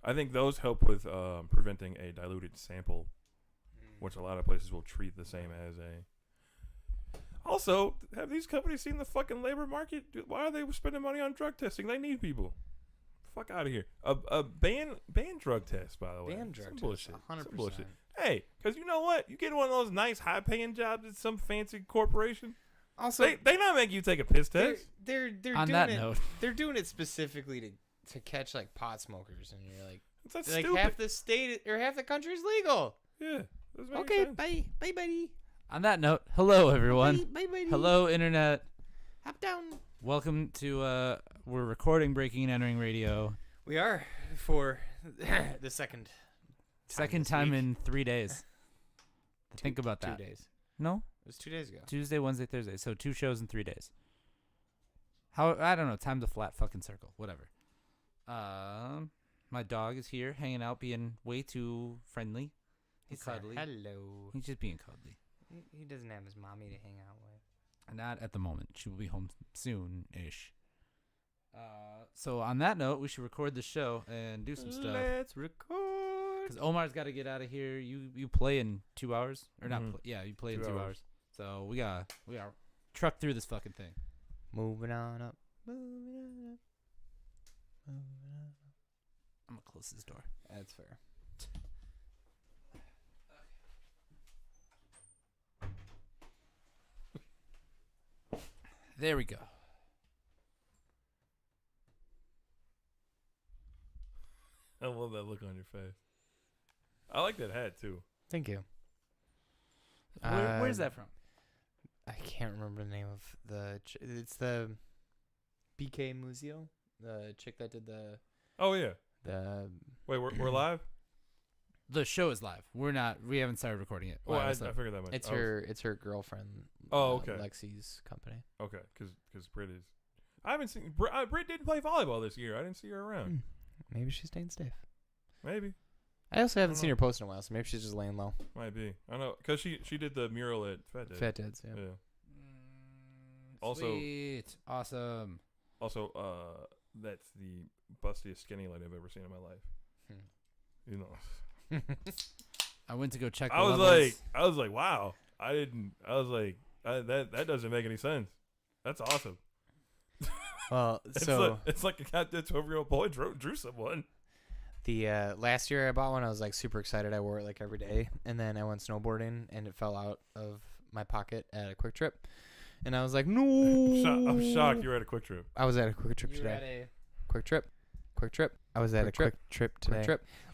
I think those help with preventing a diluted sample, which a lot of places will treat the same as a. Also, have these companies seen the fucking labor market? Dude, why are they spending money on drug testing? They need people. Fuck out of here. Ban drug tests, by the way. Ban drug tests, bullshit. 100%. Bullshit. Hey, because you know what? You get one of those nice, high-paying jobs at some fancy corporation. Also, they not make you take a piss test. They're on doing that it, note, they're doing it specifically to catch like pot smokers, and you're like, That's like stupid. half the state or half the country is legal. Yeah. Okay, bye, buddy. on that note, hello everyone. Bye, buddy. Hello internet. Hop down. Welcome to we're recording Breaking and Entering Radio. We are for the second Time in 3 days. Think about that. 2 days. No? It was 2 days ago. Tuesday, Wednesday, Thursday. So 2 shows in 3 days. I don't know. Time's a flat fucking circle. Whatever. My dog is here, hanging out, being way too friendly. He's cuddly. Hello. He's just being cuddly. He doesn't have his mommy to hang out with. Not at the moment. She will be home soon-ish. So on that note, we should record the show and do some stuff. Let's record. Because Omar's got to get out of here. You play in 2 hours, or not? Yeah, you play in 2 hours. So we got truck through this fucking thing. Moving on up. Moving on up. Moving on up. I'm gonna close this door. That's fair. There we go. I love that look on your face. I like that hat too. Thank you. Where's that from? I can't remember the name of the. It's the BK Museo, the chick that did the. Oh yeah. The. Wait, we're live. The show is live. We haven't started recording it. Well, I figured that much. It's her girlfriend. Oh, okay. Lexi's company. Okay, because Britt is. I haven't seen Britt didn't play volleyball this year. I didn't see her around. Maybe she's staying safe. Maybe. I also haven't seen her post in a while, so maybe she's just laying low. Might be. I know because she did the mural at Fat Dad. Fat Dad's, yeah. Also, sweet. Awesome. Also, that's the bustiest skinny light I've ever seen in my life. You know. I went to go check. I was like, wow. That doesn't make any sense. That's awesome. Well, it's like a goddamn 12-year-old boy drew someone. The last year I bought one, I was like super excited. I wore it like every day, and then I went snowboarding, and it fell out of my pocket at a Quick Trip, and I was like, no. I'm shocked you were at a Quick Trip. I was at a Quick Trip today. Quick Trip. I was at a Quick Trip today.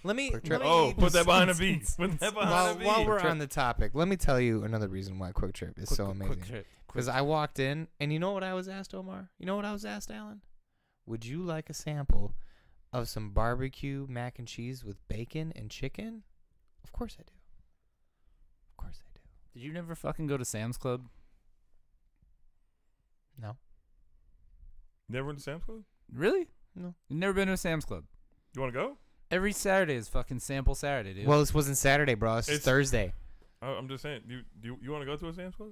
Let me. Put that behind a beat. While we're on the topic, let me tell you another reason why Quick Trip is so amazing. Because I walked in, and you know what I was asked, Omar? You know what I was asked, Alan? Would you like a sample of some barbecue mac and cheese with bacon and chicken? Of course I do. Of course I do. Did you never fucking go to Sam's Club? No. Never went to Sam's Club? Really? No. You've never been to a Sam's Club? You want to go? Every Saturday is fucking sample Saturday, dude. Well, this wasn't Saturday, bro. It's Thursday. I'm just saying. Do you want to go to a Sam's Club?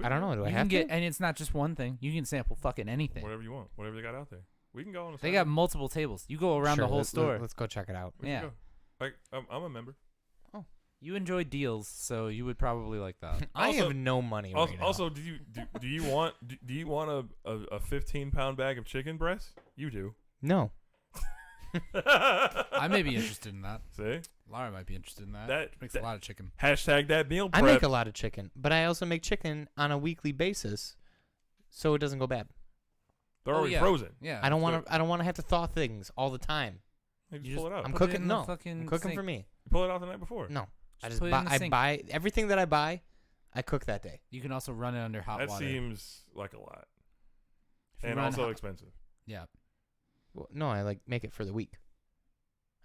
I don't know. Do I have to? And it's not just one thing. You can sample fucking anything. Whatever you want. Whatever they got out there. We can go on a They got multiple tables. You go around the whole store. Let's go check it out. Yeah. Like I'm a member. Oh. You enjoy deals, so you would probably like that. I have no money right now. Also, do you want a 15-pound bag of chicken breasts? You do. No. I may be interested in that. See? Laura might be interested in that. That makes a lot of chicken. Hashtag that meal prep. I make a lot of chicken, but I also make chicken on a weekly basis, so it doesn't go bad. They're already frozen. Yeah. I don't want to have to thaw things all the time. You just pull it out. I'm cooking. No, I'm cooking for me. You pull it out the night before. No, I buy everything that I buy. I cook that day. You can also run it under hot water. That seems like a lot, and also expensive. Yeah. Well, no, I make it for the week.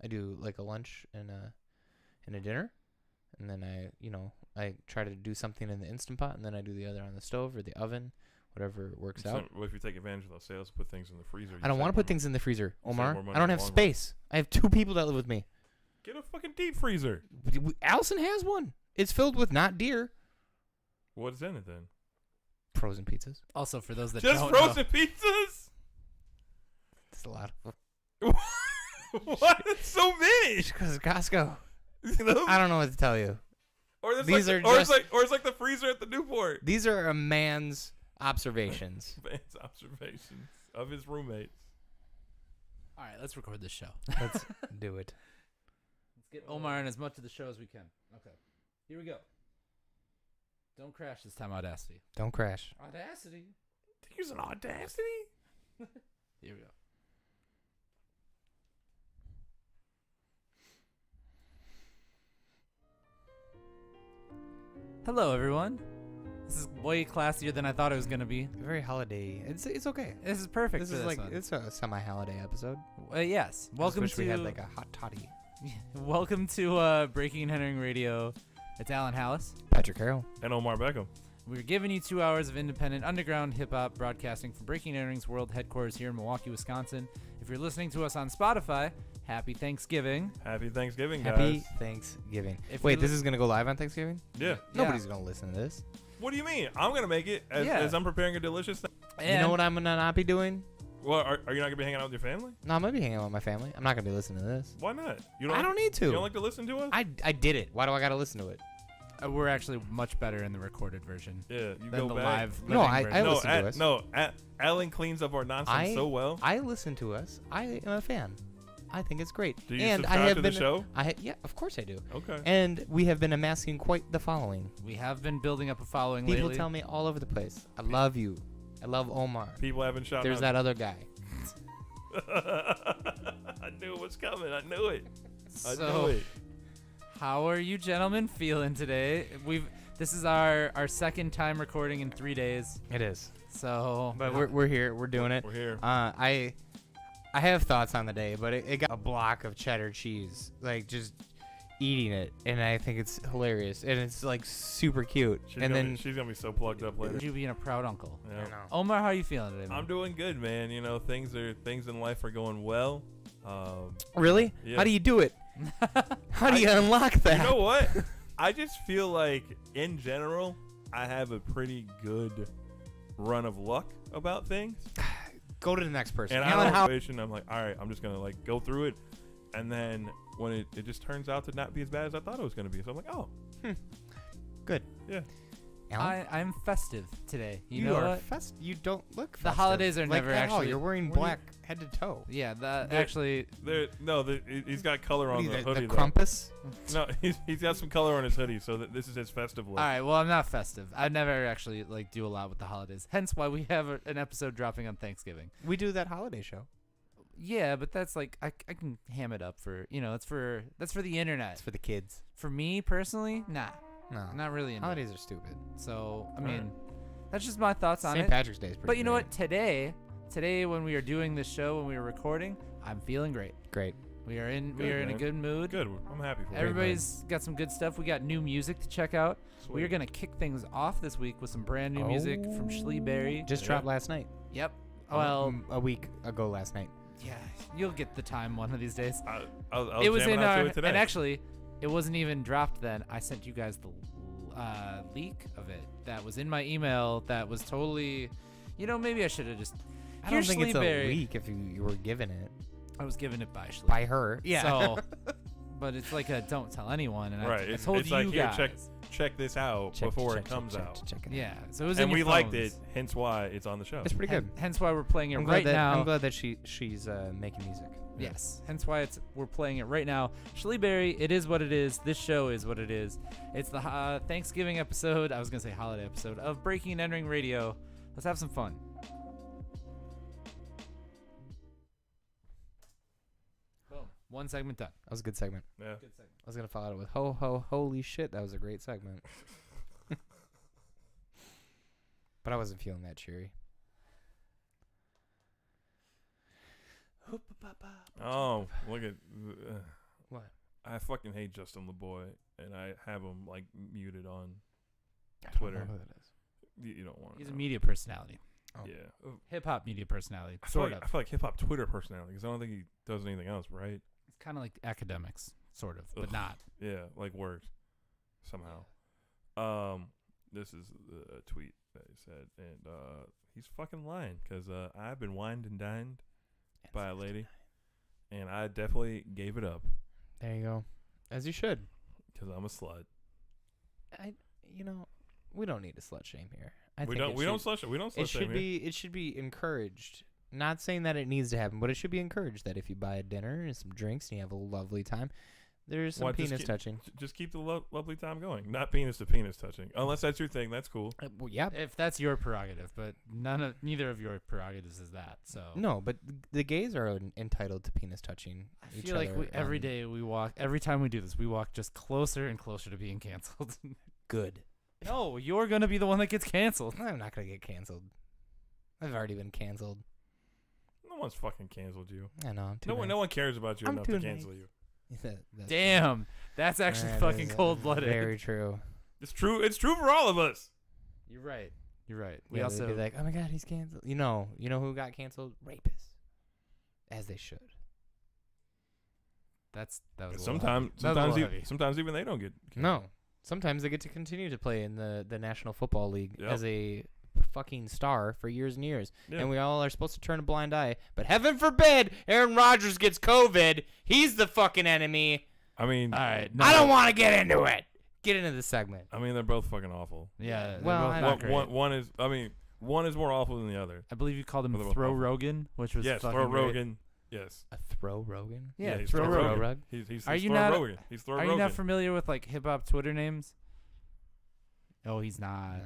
I do like a lunch and a dinner, and then I try to do something in the Instant Pot, and then I do the other on the stove or the oven, whatever works out. Well, if you take advantage of those sales, put things in the freezer. I don't want to put things in the freezer, Omar. I don't have space. I have 2 people that live with me. Get a fucking deep freezer. Allison has one. It's filled with not deer. What's in it then? Frozen pizzas. Also, for those that just don't frozen know, pizzas. That's a lot of. What? That's so many. Because Costco. You know? I don't know what to tell you. Or These are it's like the freezer at the Newport. These are a man's observations. Man's observations of his roommates. All right, let's record this show. Let's do it. Let's get Omar in as much of the show as we can. Okay. Here we go. Don't crash this time, Audacity. Don't crash. Audacity? Here's an Audacity? Here we go. Hello, everyone. This is way classier than I thought it was going to be. Very holiday. It's okay. This is perfect. This is like it's a semi-holiday episode. Yes. Welcome wish to. we had like a hot toddy. Welcome to Breaking and Entering Radio. It's Alan Hallis. Patrick Carroll. And Omar Beckham. We're giving you 2 hours of independent underground hip-hop broadcasting from Breaking and Entering's world headquarters here in Milwaukee, Wisconsin. If you're listening to us on Spotify, happy Thanksgiving. Happy Thanksgiving, guys. Happy Thanksgiving. Wait, this is going to go live on Thanksgiving? Yeah. Nobody's going to listen to this. What do you mean? I'm going to make it as I'm preparing a delicious thing. You know what I'm going to not be doing? Well, are you not going to be hanging out with your family? No, I'm going to be hanging out with my family. I'm not going to be listening to this. Why not? I don't need to. You don't like to listen to us? I did it. Why do I got to listen to it? We're actually much better in the recorded version. Yeah, you than go the back. live. No, I version. listen to us. No, Alan cleans up our nonsense so well. I listen to us. I am a fan. I think it's great. Do you and subscribe I have to been, the show? Yeah, of course I do. Okay. And we have been amassing quite the following. We have been building up a following People lately. tell me all over the place. I love you. I love Omar. People haven't shot. There's that other guy. I knew it was coming. I knew it. I So, knew it. how are you gentlemen feeling today? This is our second time recording in 3 days. It is. So, But we're here. We're doing it. We're here. I have thoughts on the day, but it got a block of cheddar cheese, like just eating it, and I think it's hilarious, and it's like super cute. She's gonna be so plugged up later. you being a proud uncle. Yeah. I know. Omar, how are you feeling today, man? I'm doing good, man. You know, things in life are going well. Really? Yeah. How do you do it? How do you unlock that? You know what? I just feel like, in general, I have a pretty good run of luck about things. Go to the next person. And Alan, I'm like, all right, I'm just gonna like go through it, and then when it just turns out to not be as bad as I thought it was gonna be, so I'm like, oh, good. Yeah. Alan? I'm festive today. You know are what? You don't look The festive. holidays are like never at all. actually. You're wearing What do you- black head to toe. Yeah, that There- actually. He's got color on the hoodie. The though. Krampus? No, he's got some color on his hoodie, so this is his festive look. All right, well, I'm not festive. I never actually do a lot with the holidays. Hence why we have an episode dropping on Thanksgiving. We do that holiday show. Yeah, but that's like I can ham it up for that's for the internet. It's for the kids. For me personally, nah, No. not really. Into Holidays it. are stupid. So I mean, that's just my thoughts on St. it. Patrick's Day is pretty But you know great. what? Today when we are doing this show, when we are recording, I'm feeling great. Great. We are in Good, a man. good mood. Good. I'm happy for you. Everybody's got some good stuff. We got new music to check out. We are gonna kick things off this week with some brand new music from Schleeberry. Just dropped last night. Yep. Well, a week ago last night. yeah, you'll get the time one of these days. I'll It was jam in out to our, it today. and actually, it wasn't even dropped then. I sent you guys the leak of it that was in my email. That was totally, maybe I should have just. I don't Here's think it's a Schleeberry. leak if you were given it I was given it by Schlee. by her. Yeah. So, but it's like a don't tell anyone, and Right. I It's told it's you like, here, guys. check this out before it comes out. Check it Yeah. out. So it was And in we your liked phones. it, hence why it's on the show. It's pretty good. Hence why we're playing it I'm right glad that, now. I'm glad that she's making music. Yes. Hence why we're playing it right now. Schleeberry, it is what it is. This show is what it is. It's the Thanksgiving episode. I was going to say holiday episode of Breaking and Entering Radio. Let's have some fun. Boom. One segment done. That was a good segment. Yeah. Good segment. I was gonna follow it with ho ho holy shit. That was a great segment. But I wasn't feeling that cheery. Oh, look at. What? I fucking hate Justin LeBoy, and I have him like muted on I don't Twitter. know who that is. You don't want to. He's a media personality. Oh. Yeah. Hip hop media personality. I feel Sort like, of. I feel like hip hop Twitter personality because I don't think he does anything else, right? It's kind of like academics, sort of, but Ugh. not. Yeah, like works somehow. This is a tweet that he said, and he's fucking lying because I've been wined and dined by a lady, and I definitely gave it up. There you go. As you should. Because I'm a slut. We don't need to slut shame here. We don't slut shame here. It should be encouraged. Not saying that it needs to happen, but it should be encouraged that if you buy a dinner and some drinks and you have a lovely time, there's some penis touching. Just keep the lovely time going. Not penis to penis touching. Unless that's your thing, that's cool. Well, yeah. If that's your prerogative, but neither of your prerogatives is that. So no, but the gays are entitled to penis touching. I feel like every day we walk. Every time we do this, we walk just closer and closer to being canceled. Good. No, you're gonna be the one that gets canceled. I'm not gonna get canceled. I've already been canceled. No one's fucking canceled you. I know. No one cares about you enough to cancel you. Damn, that's actually fucking cold-blooded. Very true. It's true. It's true for all of us. You're right. We Yeah, also they'd be like, oh my god, he's canceled. You know who got canceled? Rapists, as they should. that was sometimes even they don't get canceled. No. Sometimes they get to continue to play in the National Football League as a fucking star for years and years. Yeah. And we all are supposed to turn a blind eye. But heaven forbid Aaron Rodgers gets COVID. He's the fucking enemy. I mean, all right, I don't want to get into it. Get into the segment. I mean, they're both fucking awful. Yeah. One is more awful than the other. I believe you called him Throw Rogan, which was Throw great. Rogan. Yes. A Throw Rogan? Yeah, he's Throw Rogan. He's Are you Throw not? Rogan. He's Throw Rogan. Are you not familiar with like hip hop Twitter names? Oh, he's not.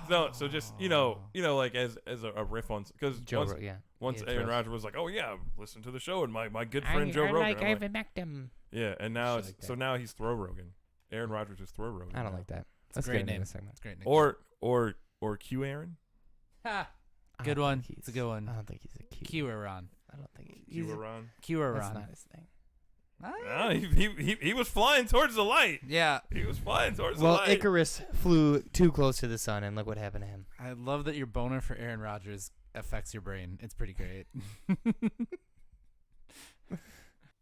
No, so just like as a riff on because once Aaron Rodgers was like, oh yeah, listen to the show and my good friend Joe Rogan. Like Ivan McDem. Yeah, and now now he's Throw Rogan. Aaron Rodgers is Throw Rogan. I don't like that. That's a great name. It's a great name. Or Q Aaron. Ha. Good one. It's a good one. I don't think he's a Q. Q Aaron. I don't think he's Q Aaron. That's not his thing. He was flying towards the light. Yeah. He was flying towards the light. Well, Icarus flew too close to the sun, and look what happened to him. I love that your boner for Aaron Rodgers affects your brain. It's pretty great.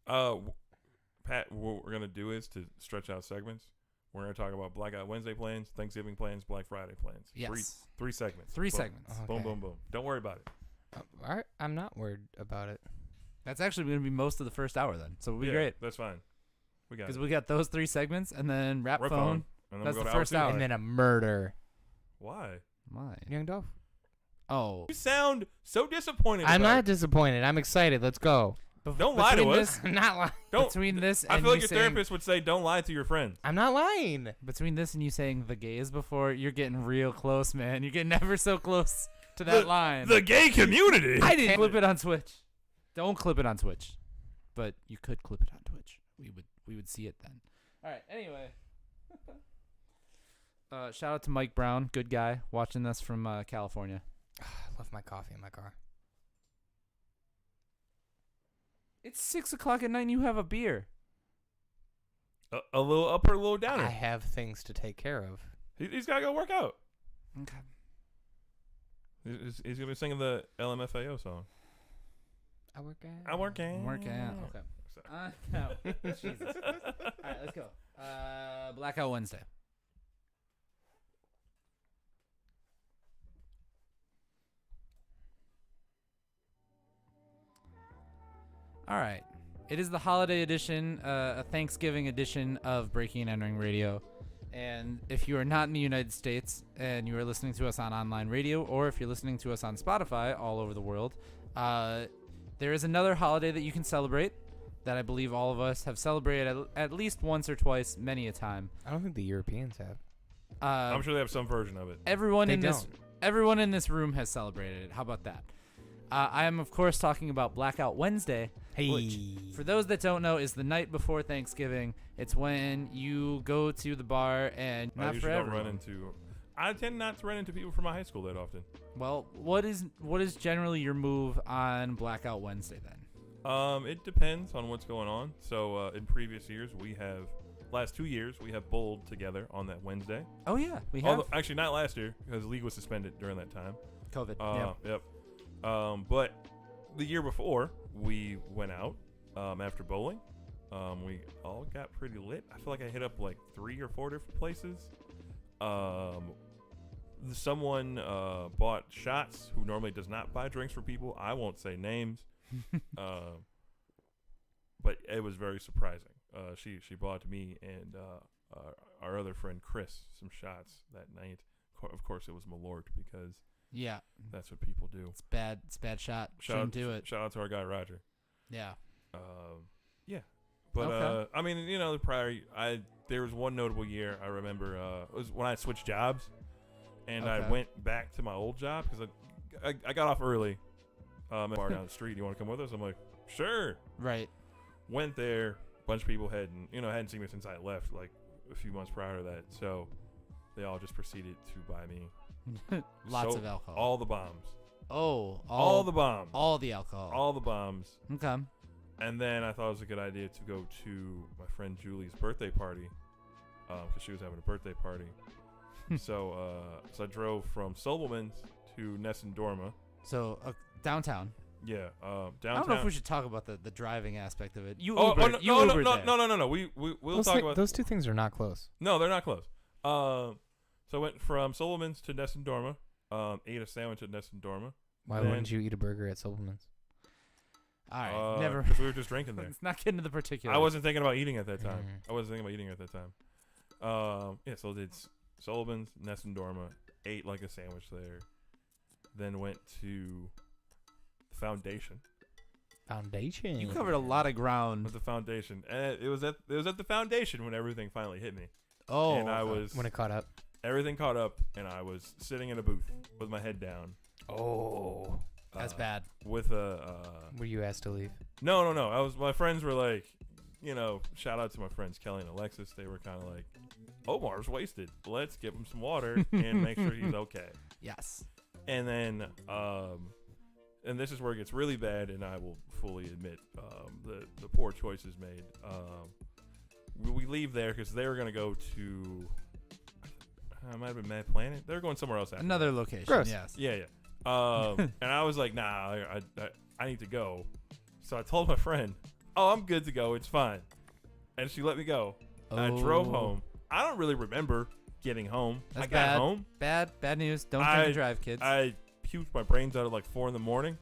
Pat, what we're going to do is to stretch out segments. We're going to talk about Blackout Wednesday plans, Thanksgiving plans, Black Friday plans. Yes. Three segments. Three segments. Okay. Boom, boom, boom. Don't worry about it. All right. I'm not worried about it. That's actually going to be most of the first hour then. So it'll be great. That's fine. We got it. Because we got those three segments and then rap phone. And then that's we'll go the first hour. And then a murder. Why? Young Dolph. Oh. You sound so disappointed. I'm not disappointed. I'm excited. Let's go. Don't lie to us. I'm not lying. Between this and I feel like your therapist would say, don't lie to your friends. I'm not lying. Between this and you saying the gays before, you're getting real close, man. You're getting ever so close to that line. The gay community. I didn't clip it on Twitch. Don't clip it on Twitch. But you could clip it on Twitch. We would see it then. All right. Anyway. Shout out to Mike Brown, good guy, watching us from California. I left my coffee in my car. It's 6 o'clock at night and you have a beer. A little upper, a little downer. I have things to take care of. He's got to go work out. Okay. He's going to be singing the LMFAO song. I work out. I work out. Okay. No. Jesus. All right, let's go. Blackout Wednesday. All right. It is the holiday edition, a Thanksgiving edition of Breaking and Entering Radio. And if you are not in the United States and you are listening to us on online radio, or if you're listening to us on Spotify all over the world, there is another holiday that you can celebrate that I believe all of us have celebrated at least once or twice, many a time. I don't think the Europeans have. I'm sure they have some version of it. Everyone in this room has celebrated it. How about that? I am, of course, talking about Blackout Wednesday, which, for those that don't know, is the night before Thanksgiving. It's when you go to the bar and I tend not to run into people from my high school that often. Well, what is generally your move on Blackout Wednesday then? It depends on what's going on. So in previous years, last 2 years, we have bowled together on that Wednesday. Oh yeah, we have. Actually, not last year because the league was suspended during that time. COVID. Yep. But the year before, we went out after bowling. We all got pretty lit. I feel like I hit up like 3 or 4 different places. Someone bought shots who normally does not buy drinks for people. I won't say names. but it was very surprising. She bought me and our other friend Chris some shots that night. Of course, it was Malort because that's what people do. It's bad. It's bad shot. Shouldn't do it. Shout out to our guy Roger. Yeah. Yeah. But I mean, there was one notable year I remember. It was when I switched jobs, and I went back to my old job because I got off early. Bar down the street. You want to come with us? I'm like, sure. Right. Went there. Bunch of people hadn't seen me since I left, like a few months prior to that. So they all just proceeded to buy me lots of alcohol. All the bombs. Oh, all the bombs. All the alcohol. All the bombs. Okay. And then I thought it was a good idea to go to my friend Julie's birthday party, because she was having a birthday party. So I drove from Sobelman's to Nessendorma. So downtown. Yeah, downtown. I don't know if we should talk about the driving aspect of it. You no. We'll talk about those two things are not close. No, they're not close. So I went from Sobelman's to Nessendorma. Ate a sandwich at Nessendorma. Why wouldn't you eat a burger at Sobelman's? All right, never. Because we were just drinking there. Let's not get into the particulars. I wasn't thinking about eating at that time. So did Sullivan's, Nessendorma, ate like a sandwich there, then went to the Foundation. You covered a lot of ground with the Foundation, and it was at the Foundation when everything finally hit me. Oh, and I was when it caught up. Everything caught up, and I was sitting in a booth with my head down. Oh. That's bad. With were you asked to leave? No. My friends were like, shout out to my friends Kelly and Alexis. They were kind of like, Omar's wasted. Let's give him some water and make sure he's okay. Yes. And then, and this is where it gets really bad, and I will fully admit the poor choices made. We leave there because they were going to go to, it might have been Mad Planet. They were going somewhere else after another location. Gross. Yes. Yeah. And I was like, nah, I need to go. So I told my friend, I'm good to go. It's fine. And she let me go. And I drove home. I don't really remember getting home. That's I got home. Bad news. Don't drink and drive, kids. I puked my brains out at like 4 a.m.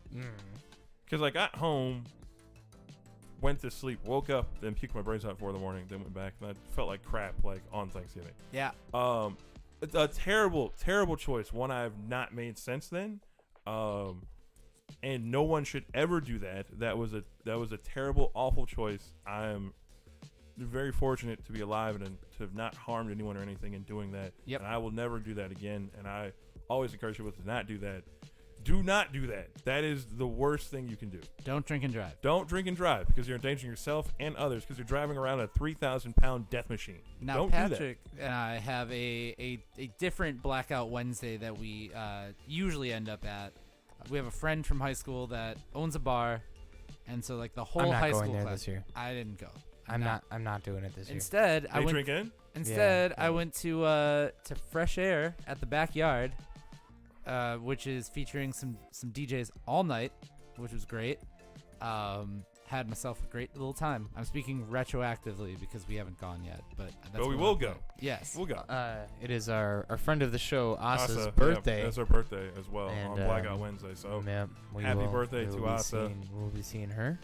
Because I got home, went to sleep, woke up, then puked my brains out at 4 a.m, then went back. And I felt like crap like on Thanksgiving. Yeah. It's a terrible, terrible choice. One I have not made since then. And no one should ever do that. That was a terrible, awful choice. I am very fortunate to be alive and to have not harmed anyone or anything in doing that. Yep. And I will never do that again. And I always encourage people to not do that. Do not do that. That is the worst thing you can do. Don't drink and drive. Don't drink and drive because you're endangering yourself and others because you're driving around a 3,000-pound death machine. Now, Don't Patrick and I have a different Blackout Wednesday that we usually end up at. We have a friend from high school that owns a bar, and so like the whole high school I'm not going there class, this year. I didn't go. I'm not doing it this year. Instead, I went. Drinking? Instead, I went to Fresh Air at the backyard, which is featuring some DJs all night, which was great. Had myself a great little time. I'm speaking retroactively because we haven't gone yet, but we will go. Yes, we'll go. It is our friend of the show, Asa's birthday. Yeah, it's her birthday as well and, on Blackout Wednesday. So happy birthday to Asa. We'll be seeing her.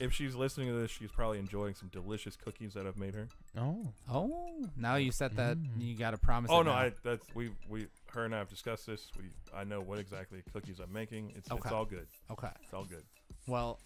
If she's listening to this, she's probably enjoying some delicious cookies that I've made her. Oh! Now you said that you got to promise. Oh no, her and I have discussed this. I know what exactly cookies I'm making. It's all good. Okay, it's all good. Well,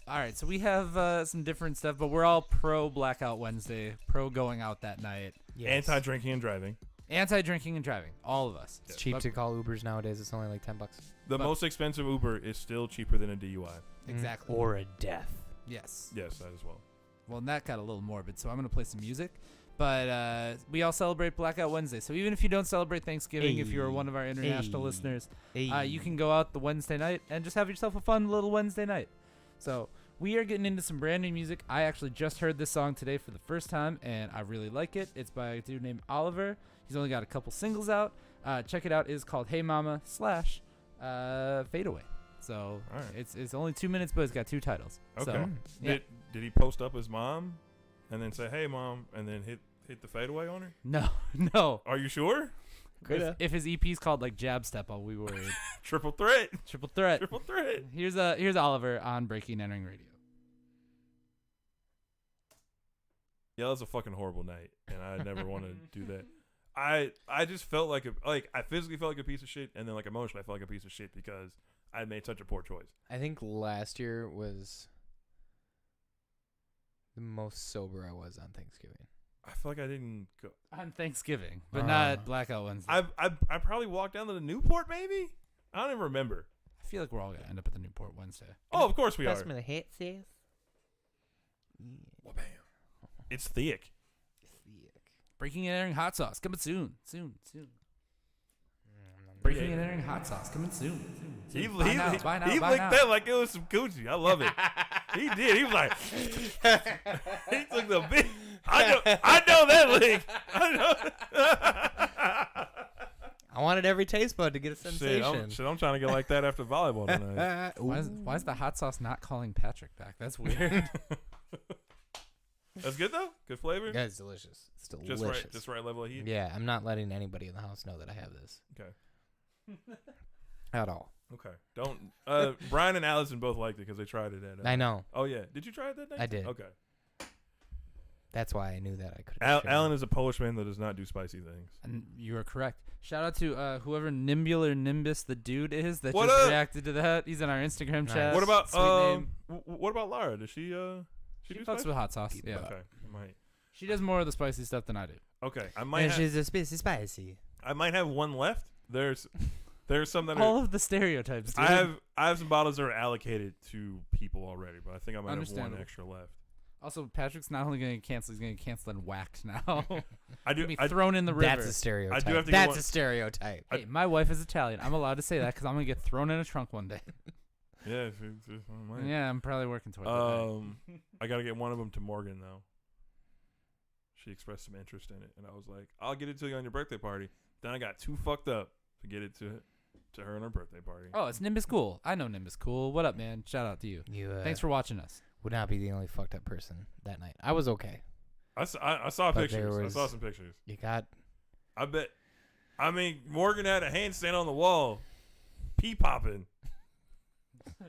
all right. So we have some different stuff, but we're all pro Blackout Wednesday, pro going out that night. Yes. Anti-drinking and driving. Anti-drinking and driving. All of us. It's cheap to call Ubers nowadays. It's only like $10. The most expensive Uber is still cheaper than a DUI. Exactly. Or a death. Yes. Yes, that as well. Well, that got a little morbid, so I'm going to play some music. But we all celebrate Blackout Wednesday. So even if you don't celebrate Thanksgiving, if you're one of our international listeners, you can go out the Wednesday night and just have yourself a fun little Wednesday night. So we are getting into some brand new music. I actually just heard this song today for the first time, and I really like it. It's by a dude named Oliver. He's only got a couple singles out. Check it out. It's called Hey Mama / Fade Away. So it's only 2 minutes, but it's got 2 titles. Okay. So, yeah. Did he post up his mom and then say, "Hey mom," and then hit the fadeaway on her? No. Are you sure? If his EP's called like Jab Step, I'll be worried. Triple threat. Triple threat. Triple threat. Here's Oliver on Breaking and Entering Radio. Yeah, that was a fucking horrible night, and I never want to do that. I just felt like I physically felt like a piece of shit, and then like emotionally I felt like a piece of shit because I made such a poor choice. I think last year was the most sober I was on Thanksgiving. I feel like I didn't go on Thanksgiving, but not Blackout Wednesday. I probably walked down to the Newport maybe. I don't even remember. I feel like we're all gonna end up at the Newport Wednesday. Oh, of course we are. Pass me the hat, sis. Well, bam. It's thick. Breaking and Entering Hot Sauce coming soon. Breaking and Entering Hot Sauce coming soon. He Buy now, licked now. that like it was some Gucci. I love it. He did. He was like, he took the big. I know that lick. I know. I wanted every taste bud to get a sensation. I'm trying to get like that after volleyball tonight. Why is the hot sauce not calling Patrick back? That's weird. That's good though. Good flavor. Yeah, it's delicious. It's delicious. Just right level of heat. Yeah, I'm not letting anybody in the house know that I have this. Okay. At all. Okay. Don't. Brian and Allison both liked it because they tried it at. I know. Oh yeah. Did you try it that night? I did. Okay. That's why I knew that I could. Alan is a Polish man that does not do spicy things. And you are correct. Shout out to whoever Nimbul or Nimbus the dude is that What just up? reacted to that. He's in our Instagram Nice. chat. What about Sweet name. What about Lara? Does she She do fucks spicy? with hot sauce. Yeah. Okay. I might. She does more of the spicy stuff than I do. Okay. I might. And Have, she's a spicy. I might have one left. There's some that All are. of the stereotypes, dude. I have some bottles that are allocated to people already, but I think I might have one Understandable. extra left. Also, Patrick's not only going to cancel, he's going to cancel and whacked now. I do. Be thrown in the river. That's a stereotype. I do have to get That's one- a stereotype. Hey, my wife is Italian. I'm allowed to say that because I'm going to get thrown in a trunk one day. Yeah. I might. Yeah, I'm probably working towards that. I gotta get one of them to Morgan though. She expressed some interest in it, and I was like, "I'll get it to you on your birthday party." Then I got too fucked up to get it to her on her birthday party. Oh, it's Nimbus Cool. I know Nimbus Cool. What up, man? Shout out to you. You Thanks for watching us. would not be the only fucked up person that night. I was okay. I saw But pictures. there I was- saw some pictures. You got I bet. I mean, Morgan had a handstand on the wall, pee popping.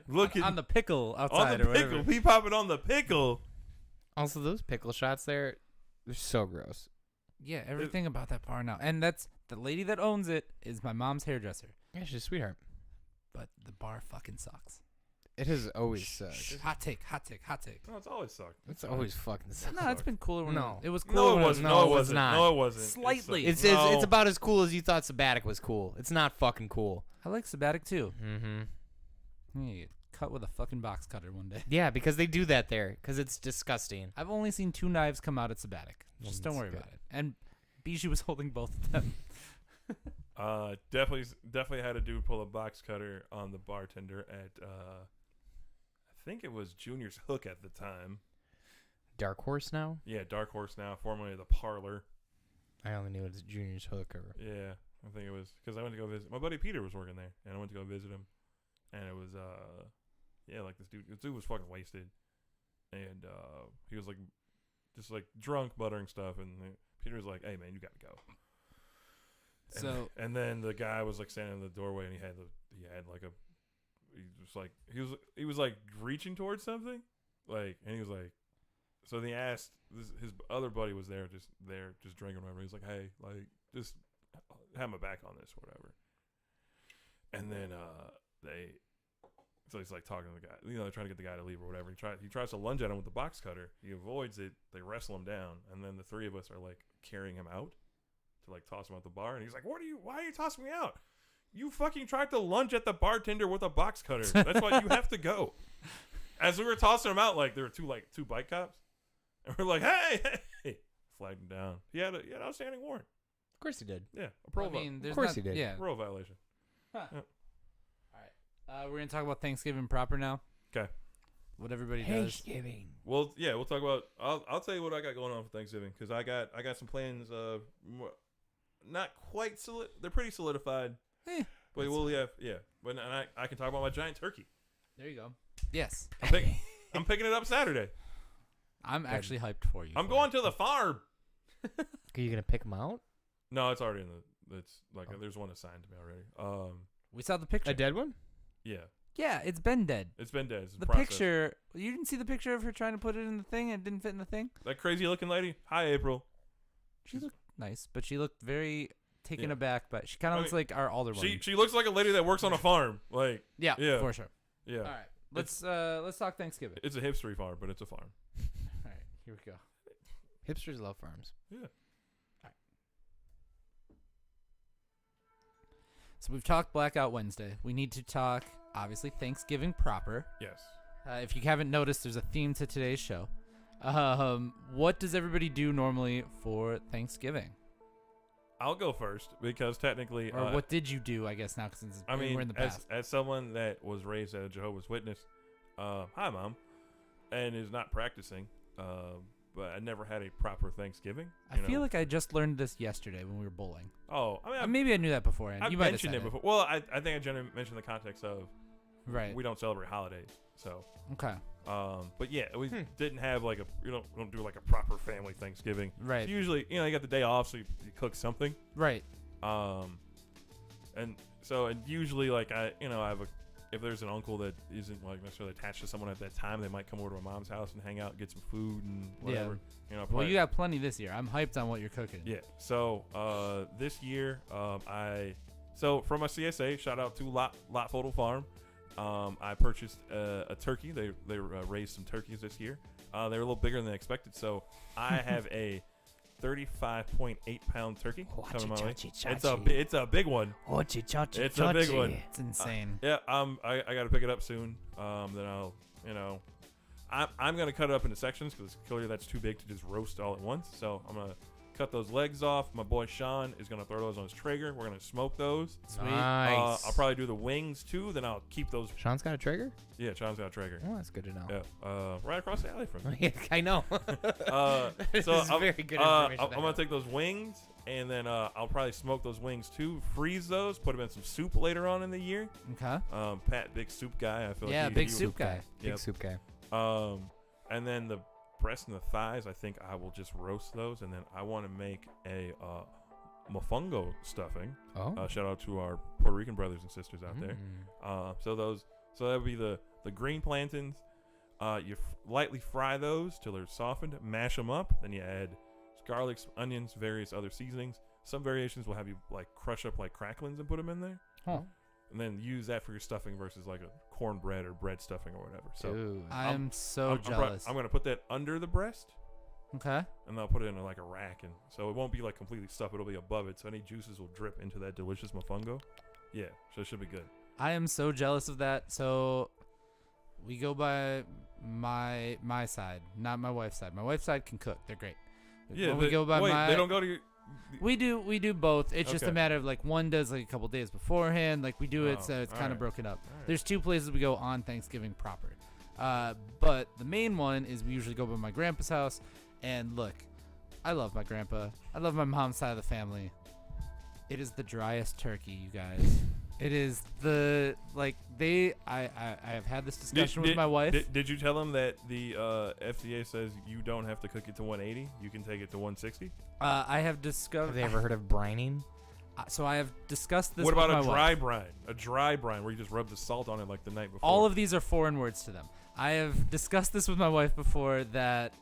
Looking on the pickle on outside the or pickle, whatever. pee popping on the pickle. also those pickle shots there. They're so gross. Yeah, everything about that bar now. And that's the lady that owns it is my mom's hairdresser. Yeah, she's a sweetheart. But the bar fucking sucks. It has always sucked. Hot take. No, it's always sucked. It's always fucking sucked. No, it's been cooler when No. it was cool. No, when it wasn't. No, No, it it was wasn't. not. No, it wasn't. Slightly. It's No. it's about as cool as you thought Sabbatic was cool. It's not fucking cool. I like Sabbatic too. Mm-hmm. You get cut with a fucking box cutter one day. Yeah, because they do that there. Because it's disgusting. I've only seen 2 knives come out at Sabbatic. Just don't That's worry good. about it. And Bijou was holding both of them. Definitely had a dude pull a box cutter on the bartender at I think it was Junior's Hook at the time. Dark Horse now? Yeah, Dark Horse now, formerly the Parlor. I only knew it was Junior's Hook or. Yeah, I think it was because I went to go visit. My buddy Peter was working there, and I went to go visit him, and it was yeah, like this dude was fucking wasted, and he was like just like drunk, buttering stuff, and Peter was like, "Hey man, you gotta go." And then the guy was like standing in the doorway, and he had like a he was like reaching towards something, like, and he was like, so he asked his other buddy was there just drinking whatever. He's like, hey, like just have my back on this or whatever. And then so he's like talking to the guy, they're trying to get the guy to leave or whatever. He tries to lunge at him with the box cutter. He avoids it. They wrestle him down, and then the 3 of us are like carrying him out to like toss him out the bar. And he's like, why are you tossing me out? You fucking tried to lunge at the bartender with a box cutter. That's why you have to go. As we were tossing him out, like there were two bike cops, and we're like, hey, flagged him down. He had an outstanding warrant. Of course he did. Yeah, a parole. Of course he did. Yeah. Parole violation. Huh. Yeah. All right. We're gonna talk about Thanksgiving proper now. Okay. What everybody does. Thanksgiving. Well, yeah, we'll talk about. I'll tell you what I got going on for Thanksgiving because I got some plans. Not quite they're pretty solidified. But But I can talk about my giant turkey. There you go. Yes. I'm picking it up Saturday. I'm actually hyped for you. I'm going to the farm. Are you gonna pick him out? No, it's already in the. It's like there's one assigned to me already. We saw the picture. A dead one? Yeah. Yeah, it's been dead. It's been dead. It's The process. picture, you didn't see the picture of her trying to put it in the thing and it didn't fit in the thing? That crazy looking lady. Hi, April. She looked nice, but she looked very taken aback. But she kind of looks like our alder one. She looks like a lady that works on a farm. Like yeah, for sure. Yeah. All right, let's talk Thanksgiving. It's a hipstery farm, but it's a farm. All right, here we go. Hipsters love farms. Yeah. All right. So we've talked Blackout Wednesday. We need to talk, obviously, Thanksgiving proper. Yes. If you haven't noticed, there's a theme to today's show. What does everybody do normally for Thanksgiving? I'll go first because technically, Or what did you do? I guess now, because we're in the past. as someone that was raised as a Jehovah's Witness, hi mom, and is not practicing, but I never had a proper Thanksgiving. I feel like I just learned this yesterday when we were bowling. Oh, I mean, maybe I knew that beforehand. I've You might have mentioned said it before. Well, I think I generally mentioned the context of we don't celebrate holidays, so okay. But yeah, we didn't have like we don't do like a proper family Thanksgiving. Right. So usually, you got the day off, so you cook something. Right. And usually like I have if there's an uncle that isn't like necessarily attached to someone at that time, they might come over to my mom's house and hang out, get some food and whatever. Yeah. Well, you got plenty this year. I'm hyped on what you're cooking. Yeah. So this year, for my CSA, shout out to Lot Photo Farm. I purchased a turkey. They raised some turkeys this year. They were a little bigger than I expected, so I have a 35.8 pound turkey coming my way. It's a big one. It's a big one. It's insane. Yeah. I got to pick it up soon. Then I'll I'm gonna cut it up into sections because clearly that's too big to just roast all at once. So I'm gonna cut those legs off. My boy Sean is gonna throw those on his Traeger. We're gonna smoke those. Sweet. Nice. I'll probably do the wings too. Then I'll keep those. Sean's got a Traeger? Yeah, Sean's got a Traeger. Oh, that's good to know. Yeah. Right across the alley from me. Yeah, I know. This So is very good information. I'm gonna take those wings and then I'll probably smoke those wings too. Freeze those. Put them in some soup later on in the year. Okay. Pat, big soup guy. I feel like big soup guy. Big soup guy. And then the breast and the thighs, I think I will just roast those, and then I want to make a mofongo stuffing. Oh. Shout out to our Puerto Rican brothers and sisters out there. So that would be the green plantains. You lightly fry those till they're softened. Mash them up. Then you add garlic, onions, various other seasonings. Some variations will have you like crush up like cracklings and put them in there. Huh. And then use that for your stuffing versus like a cornbread or bread stuffing or whatever. So Dude. I'm so jealous. I'm gonna put that under the breast, okay. and I'll put it in like a rack, and so it won't be like completely stuffed. It'll be above it, so any juices will drip into that delicious mofongo. Yeah, so it should be good. I am so jealous of that. So we go by my side, not my wife's side. My wife's side can cook; they're great. Yeah, we go by they don't go to your. We do both. It's just a Okay. matter of like one does like a couple days beforehand. Like we do it, so it's all kind of right. broken up. All right. There's two places we go on Thanksgiving proper, but the main one is we usually go by my grandpa's house. And look, I love my grandpa. I love my mom's side of the family. It is the driest turkey, you guys. It is the I have had this discussion with my wife. Did you tell them that the FDA says you don't have to cook it to 180? You can take it to 160. I have discovered. Have they ever heard of brining? So I have discussed this. What about with a my dry wife. brine? A dry brine where you just rub the salt on it like the night before. All of these are foreign words to them. I have discussed this with my wife before that,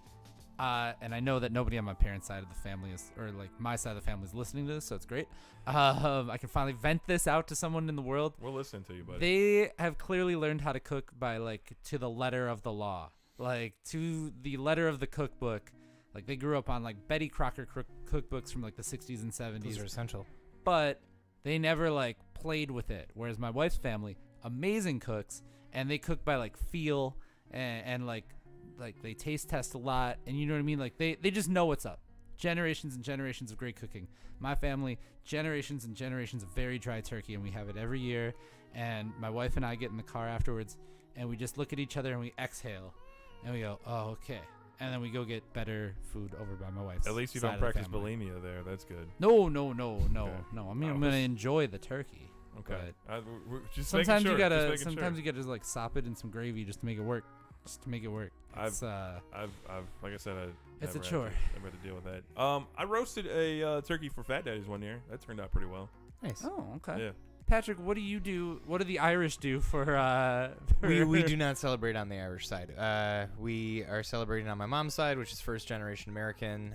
and I know that nobody on my parents' side of the family is, or like my side of the family is listening to this, so it's great. I can finally vent this out to someone in the world. We're listening to you, buddy. They have clearly learned how to cook by like to the letter of the law, like to the letter of the cookbook. Like they grew up on like Betty Crocker cookbooks from like the 60s and 70s. These are essential. But they never like played with it. Whereas my wife's family, amazing cooks, and they cook by like feel and like they taste test a lot, and you know what I mean? Like they just know what's up. Generations and generations of great cooking. My family, generations and generations of very dry turkey, and we have it every year. And my wife and I get in the car afterwards, and we just look at each other and we exhale, and we go, "Oh, okay." And then we go get better food over by my wife's. At least you side don't of the practice family. bulimia there. That's good. No. Okay. I mean, I'm gonna enjoy the turkey. Okay. But Just sometimes making you sure, gotta. just making Sometimes sure. you gotta like sop it in some gravy just to make it work. It's, I've like I said, It's a never chore. Never had to deal with that. I roasted a turkey for Fat Daddies one year. That turned out pretty well. Nice. oh, okay. Yeah. Patrick, what do you do? What do the Irish do for? We do not celebrate on the Irish side. We are celebrating on my mom's side, which is first generation American.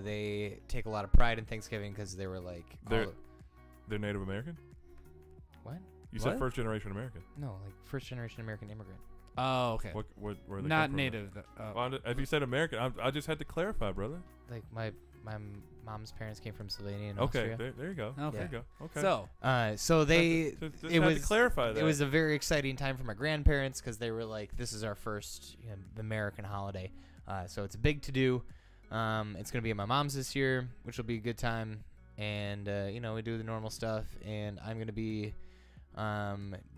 They take a lot of pride in Thanksgiving because they were like they're Native American. What? You said first generation American. No, like first generation American immigrant. Oh, okay. What where they Not come from? native. Well, if you said American, I just had to clarify, brother. Like my mom's parents came from Slovenia and Okay, Austria. there you go. Okay. There you go. Okay. So they Just it had was to clarify that. It was a very exciting time for my grandparents because they were like, this is our first American holiday. So it's a big to do. It's gonna be at my mom's this year, which will be a good time. And we do the normal stuff. And I'm gonna be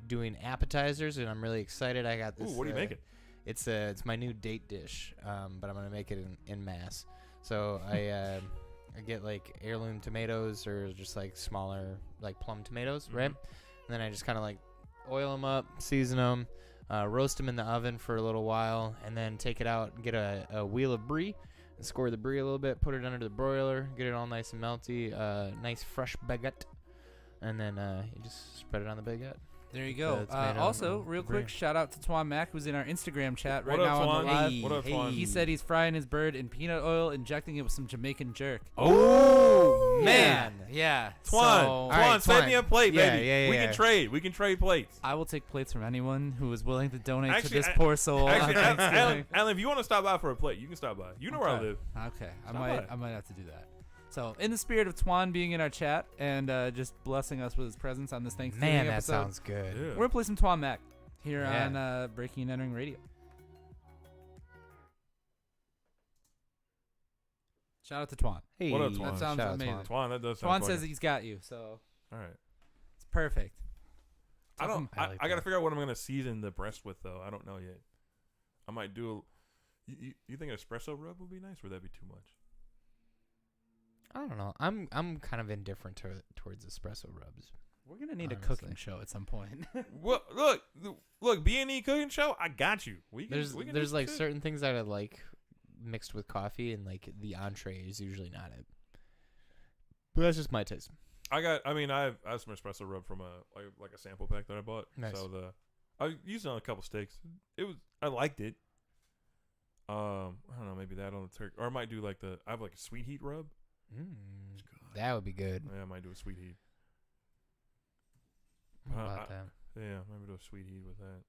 doing appetizers, and I'm really excited. I got this. Ooh, what are you making? It's my new date dish, but I'm gonna make it in mass. So I get like heirloom tomatoes or just like smaller like plum tomatoes, right? And then I just kind of like oil them up, season them, roast them in the oven for a little while, and then take it out and get a wheel of brie and score the brie a little bit, put it under the broiler, get it all nice and melty, nice fresh baguette, and then you just spread it on the baguette. There you go. It's made Also, of real brie. quick, shout out to Twan Mack, who's in our Instagram chat right What up, now on the Twan? live. What up, Twan? He said he's frying his bird in peanut oil, injecting it with some Jamaican jerk. Oh man, yeah. Twan, So, Twan, right, send Twan. me a plate, Yeah, baby. yeah, We yeah. can trade. We can trade plates. I will take plates from anyone who is willing to donate to Actually, this poor soul. Actually, on Thanksgiving. Alan, if you want to stop by for a plate, you can stop by. You know where I Okay. live. Okay, Stop by. I might have to do that. So, in the spirit of Twan being in our chat and just blessing us with his presence on this Thanksgiving Man, that episode, sounds good. Yeah. we're gonna play some Twan Mack here Yeah. on Breaking and Entering Radio. Shout out to Twan. Hey, What up, Twan? That sounds Shout out, amazing. Twan. Twan, that does sound Twan fucking- says he's got you, so All right. it's perfect. I don't. I I, like I gotta that. figure out what I'm gonna season the breast with, though. I don't know yet. I might do. You think an espresso rub would be nice? Or would that be too much? I don't know. I'm kind of indifferent towards espresso rubs. We're gonna need a Honestly. cooking show at some point. Well, look, B&E cooking show. I got you. We can do There's some like shit. certain things that I like mixed with coffee, and like the entree is usually not it. But that's just my taste. I have some espresso rub from a sample pack that I bought. Nice. So I used it on a couple steaks. I liked it. I don't know, maybe that on the turkey, or I might do I have like a sweet heat rub. That would be good. Yeah, I might do a sweet heat. How about that? Yeah, maybe do a sweet heat with that.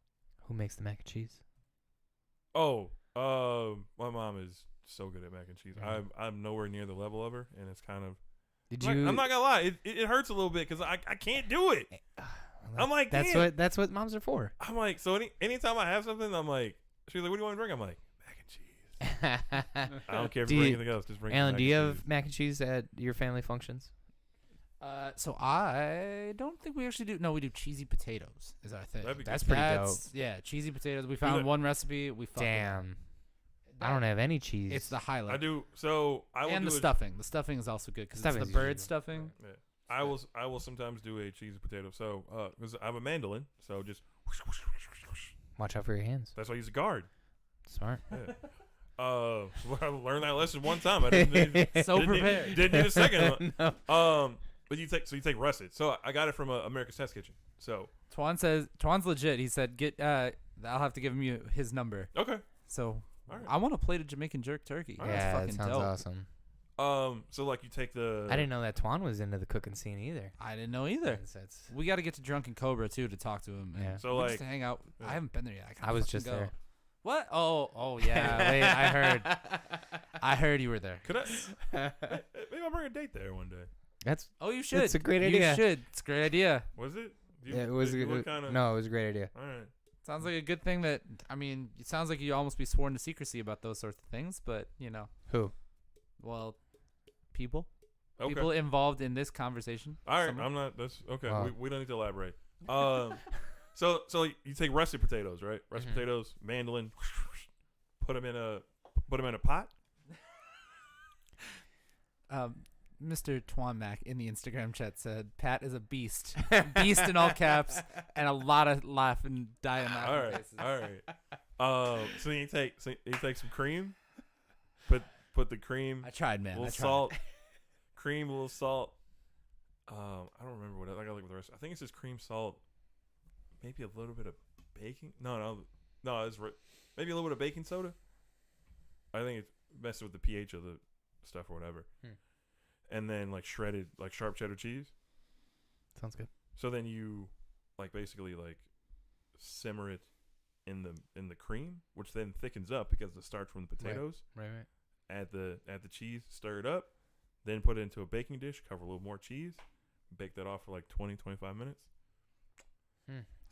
Who makes the mac and cheese? Oh, my mom is so good at mac and cheese. Yeah. I'm nowhere near the level of her, and it's kind of. Did Like, you? I'm not gonna lie, it hurts a little bit because I can't do it. I'm like, damn. that's what moms are for. I'm like, so anytime I have something, I'm like, she's like, what do you want to drink? I'm like, mac and cheese. I don't care if Do you bring you- anything else. Just bring Alan, mac do you and have cheese. mac and cheese at your family functions? So I don't think we actually do. No, we do cheesy potatoes. Is our thing. That'd be That's good. pretty dope. Yeah, cheesy potatoes. We found that. one recipe. We fucked with it. Damn, I don't have any cheese. It's the highlight. I do. So I will and do the it. stuffing. The stuffing is also good because it's Stuffing's the bird usually stuffing. Yeah. I will sometimes do a cheesy potato. So because I have a mandolin, so just Watch out for your hands. that's why I use a guard. Smart. Yeah. Well, I learned that lesson one time. I didn't So didn't need- prepared. Didn't need a second one. No. But you take russet. So I got it from America's Test Kitchen. So Twan's legit. He said, I'll have to give him his number. okay. So All right. I want to plate of Jamaican jerk turkey. All right. Yeah, That's that fucking sounds dope. awesome. So like you take the. I didn't know that Twan was into the cooking scene either. I didn't know either. That's We got to get to Drunken Cobra too to talk to him. and Yeah. So, just like- to hang out. yeah. I haven't been there yet. I was just go. there. What? Oh yeah. Wait, I heard. I heard you were there. Could I? Maybe I'll bring a date there one day. That's Oh, you should. It's a great You idea. should. It's a great idea. Was it? yeah, it was. What kind of? No, it was a great idea. All right. Sounds like a good thing that, I mean, it sounds like you almost be sworn to secrecy about those sorts of things, but, Who? well, people Okay. people involved in this conversation. All right. Someone- I'm not. That's okay. Wow. We don't need to elaborate. So you take russet potatoes, right? Russet Mhm. potatoes, mandolin. Put them in a pot. Mr. Twan Mac in the Instagram chat said, Pat is a beast. Beast in all caps, and a lot of laughing, dying laughing All right. faces. All right. So you take some cream. Put the cream. I tried, man. A little I tried. salt. Cream, a little salt. I don't remember what I gotta look at the rest. I think it's just cream, salt, maybe a little bit of baking. No, it's maybe a little bit of baking soda. I think it messes with the pH of the stuff or whatever. And then like shredded, like sharp cheddar cheese. Sounds good. So then you like basically like simmer it in the cream, which then thickens up because of the starch from the potatoes. Right. Add the cheese, stir it up, then put it into a baking dish, cover a little more cheese, bake that off for like 20-25 minutes.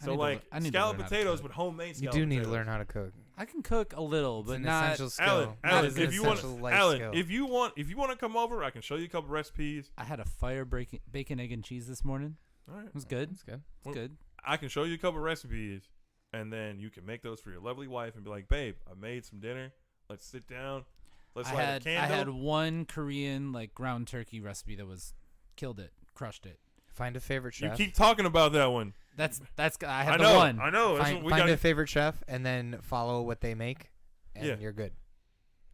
So like scalloped potatoes, but homemade scalloped potatoes. You do need to learn how to cook. I can cook a little, but an not. Essential skill. Alan, if you want, if you want to come over, I can show you a couple recipes. I had a fire bacon, egg, and cheese this morning. All right, it was good. It's good. It's good. I can show you a couple recipes, and then you can make those for your lovely wife and be like, "Babe, I made some dinner. Let's sit down. Let's light a candle." I had one Korean like ground turkey recipe that was killed it, crushed it. Find a favorite chef. You keep talking about that one. That's I had the one. I know. Find a favorite chef and then follow what they make, and you're good.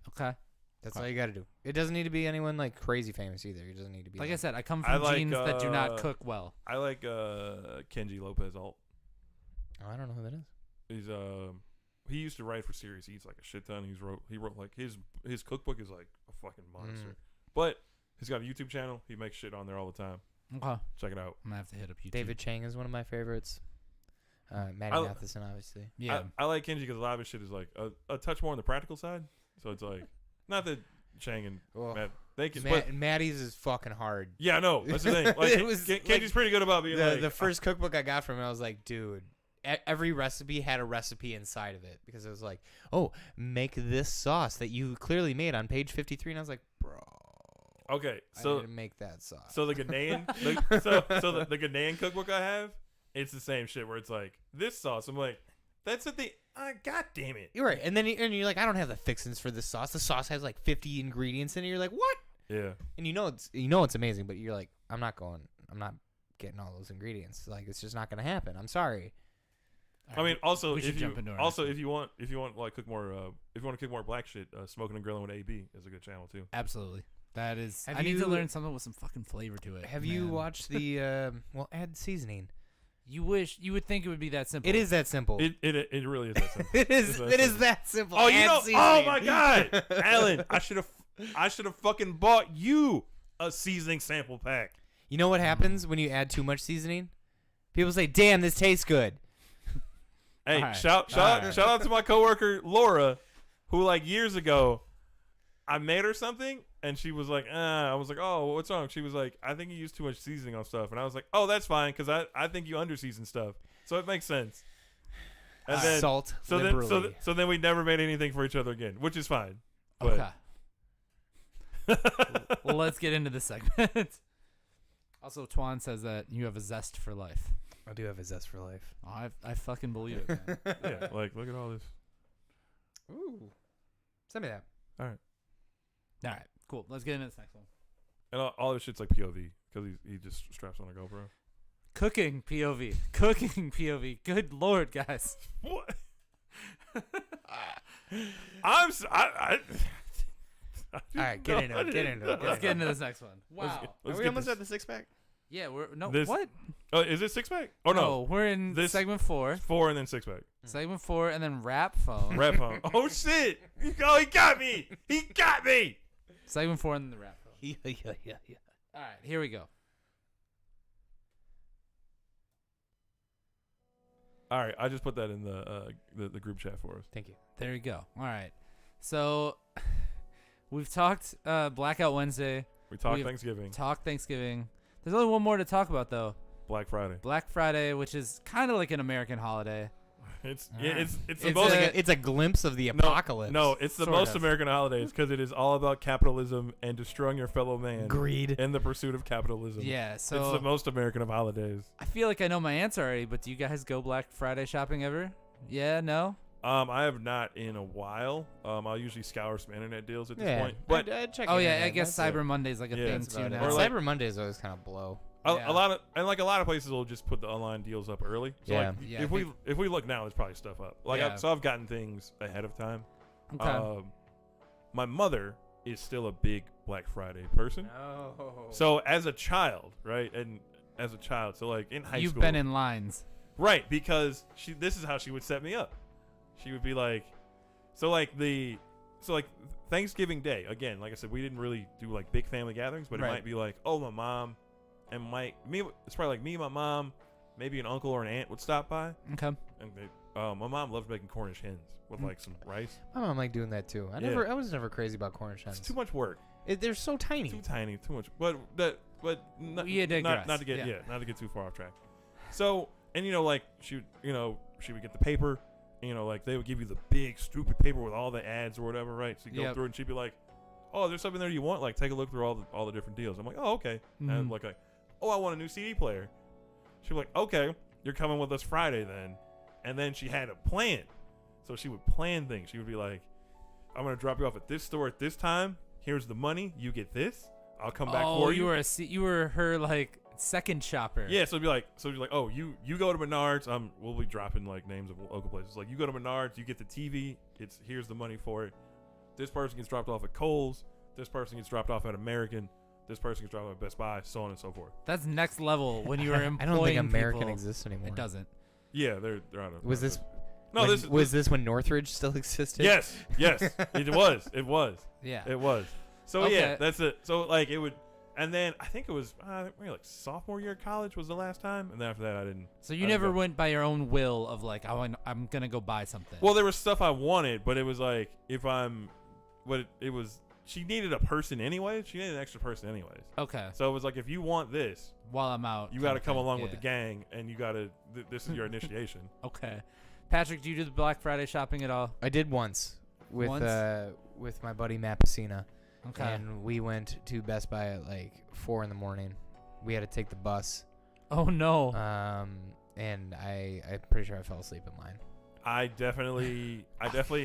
Okay. That's all you got to do. It doesn't need to be anyone like crazy famous either. It doesn't need to be. Like I said, I come from genes that do not cook well. I like Kenji Lopez Alt. Oh, I don't know who that is. He's he used to write for Serious Eats like a shit ton. He wrote like his cookbook is like a fucking monster. But he's got a YouTube channel. He makes shit on there all the time. Okay. Check it out. I'm gonna have to hit up YouTube. David Chang is one of my favorites. Maddie Matheson, obviously. Yeah. I like Kenji because a lot of his shit is like a touch more on the practical side. So it's like not that Chang and Matt they can. Maddie's is fucking hard. Yeah, no, that's the thing. Like, Kenji's pretty good about being the first cookbook I got from him. I was like, dude. Every recipe had a recipe inside of it because it was like, oh, make this sauce that you clearly made on page 53, and I was like, bro. Okay, so I didn't make that sauce. So the Ghanaian, the Ghanaian cookbook I have, it's the same shit where it's like this sauce. I'm like, that's at the God damn it. You're right, and then you're like, I don't have the fixings for this sauce. The sauce has like 50 ingredients in it. You're like, what? Yeah. And you know it's amazing, but you're like, I'm not getting all those ingredients. Like it's just not gonna happen. I'm sorry. I mean, also if you want like cook more, if you want to cook more black shit, Smoking and Grilling with AB is a good channel too. Absolutely, that is. I need to learn something with some fucking flavor to it. Have you watched the? Add seasoning. You would think it would be that simple. It is that simple. It really is that simple. It is that simple. Oh, oh my God, Alan, I should have fucking bought you a seasoning sample pack. You know what happens when you add too much seasoning? People say, "Damn, this tastes good." Hey, right. shout out to my coworker Laura, who like years ago, I made her something and she was like, I was like, oh, what's wrong? She was like, I think you use too much seasoning on stuff, and I was like, oh, that's fine because I think you underseason stuff, so it makes sense. And then salt. So then we never made anything for each other again, which is fine. But. Okay. Well, let's get into this segment. Also, Twan says that you have a zest for life. I do have a zest for life. Oh, I fucking believe it, man. Yeah, like, look at all this. Ooh. Send me that. All right, cool. Let's get into this next one. And all this shit's like POV, because he just straps on a GoPro. Cooking POV. Good Lord, guys. What? All right, get into it. Let's get into this next one. Wow. Are we almost at the 6-pack? Yeah, what? Oh, is it 6-pack? Oh no, we're in segment 4. 4 and then 6-pack. Segment 4 and then rap phone. Rap phone. Oh shit! He got me. He got me. Segment 4 and then the rap phone. Yeah. All right, here we go. All right, I just put that in the group chat for us. Thank you. There you go. All right, so we've talked Blackout Wednesday. We talked Thanksgiving. There's only one more to talk about, though. Black Friday, which is kind of like an American holiday. It's a glimpse of the apocalypse. No, it's the most American holidays because it is all about capitalism and destroying your fellow man. Greed. In the pursuit of capitalism. Yeah, so it's the most American of holidays. I feel like I know my answer already, but do you guys go Black Friday shopping ever? Yeah, no? I have not in a while. I'll usually scour some internet deals at this point. But I'd check I guess Cyber Monday's like a thing too now. Cyber Mondays always kind of blow. A lot of places will just put the online deals up early. So if we look now, there's probably stuff up. I've gotten things ahead of time. Okay. My mother is still a big Black Friday person. No. So as a child, right, so like in high school, You've been in lines, right? Because this is how she would set me up. She would be like, Thanksgiving Day again. Like I said, we didn't really do like big family gatherings, but it might be like, oh, my mom and it's probably like me, my mom, maybe an uncle or an aunt would stop by. Okay. And my mom loved making Cornish hens with like some rice. My mom liked doing that too. I was never crazy about Cornish hens. It's too much work. They're so tiny. Too tiny, too much. But not to get too far off track. So, and like she would get the paper, like they would give you the big stupid paper with all the ads or whatever, right? So you go through it and she'd be like, "Oh, there's something there you want? Like take a look through all the different deals." I'm like, "Oh, okay." And I'm like, "Oh, I want a new CD player." She'd be like, "Okay, you're coming with us Friday then." And then she had a plan. So she would plan things. She would be like, "I'm going to drop you off at this store at this time. Here's the money. You get this. I'll come back for you." You were her like second shopper. Yeah, so it'd be like, "Oh, you go to Menards. We'll be dropping like names of local places. Like you go to Menards, you get the TV. Here's the money for it. This person gets dropped off at Kohl's. This person gets dropped off at American. This person gets dropped off at Best Buy, so on and so forth." That's next level when you were employing I don't think American people. exists anymore. It doesn't. Yeah, they're out of. Was this? No, was this when Northridge still existed? Yes, it was. Yeah, it was. So okay. yeah, that's it. So like it would, and then I think it was maybe like sophomore year of college was the last time, and then after that I didn't. So you never went by your own will of like, I'm gonna go buy something. Well, there was stuff I wanted, but it was like it was. She needed a person anyways. She needed an extra person anyways. Okay. So it was like, if you want this, while I'm out, you got to come along with the gang, and you got to. This is your initiation. Okay. Patrick, do you do the Black Friday shopping at all? I did once with my buddy Matt Pacina. Okay. And we went to Best Buy at like 4 a.m. We had to take the bus. Oh no. And I'm pretty sure I fell asleep in line. I definitely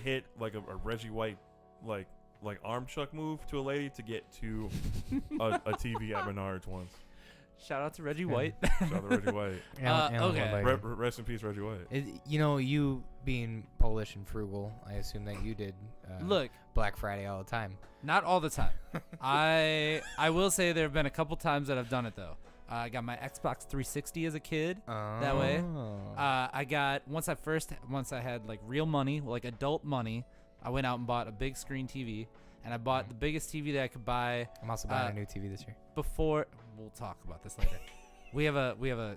hit like a Reggie White like arm chuck move to a lady to get to a TV at Menards once. Shout out to Reggie White. Shout out to Reggie White. Okay. Rest in peace, Reggie White. You being Polish and frugal, I assume that you did look Black Friday all the time. Not all the time. I will say there have been a couple times that I've done it though. I got my Xbox 360 as a kid that way. I got once I had like real money, like adult money. I went out and bought a big screen TV, and I bought the biggest TV that I could buy. I'm also buying a new TV this year. Before we'll talk about this later. we have a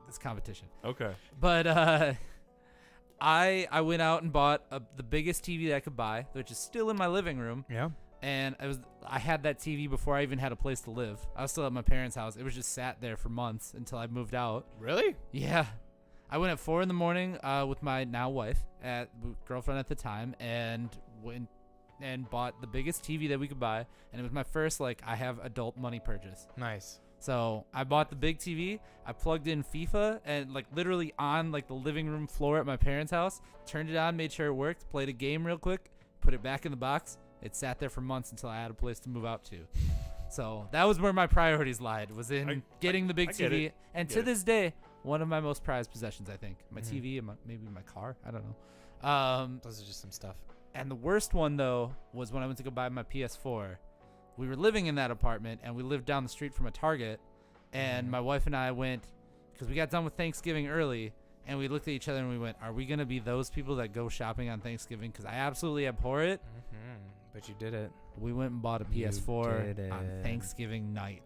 this competition. Okay. But I went out and bought the biggest TV that I could buy, which is still in my living room. Yeah. And I had that TV before I even had a place to live. I was still at my parents' house. It was just sat there for months until I moved out. Really? Yeah. I went at 4 a.m. With my now wife, girlfriend at the time, and went and bought the biggest TV that we could buy. And it was my first I have adult money purchase. Nice. So I bought the big TV. I plugged in FIFA and literally on the living room floor at my parents' house. Turned it on, made sure it worked. Played a game real quick. Put it back in the box. It sat there for months until I had a place to move out to. So that was where my priorities lied. Was in getting the big TV. And to this day, one of my most prized possessions, I think. My TV and maybe my car. I don't know. Those are just some stuff. And the worst one, though, was when I went to go buy my PS4. We were living in that apartment, and we lived down the street from a Target. And my wife and I went, because we got done with Thanksgiving early, and we looked at each other and we went, are we going to be those people that go shopping on Thanksgiving? Because I absolutely abhor it. But you did it. We went and bought a PS4 on Thanksgiving night,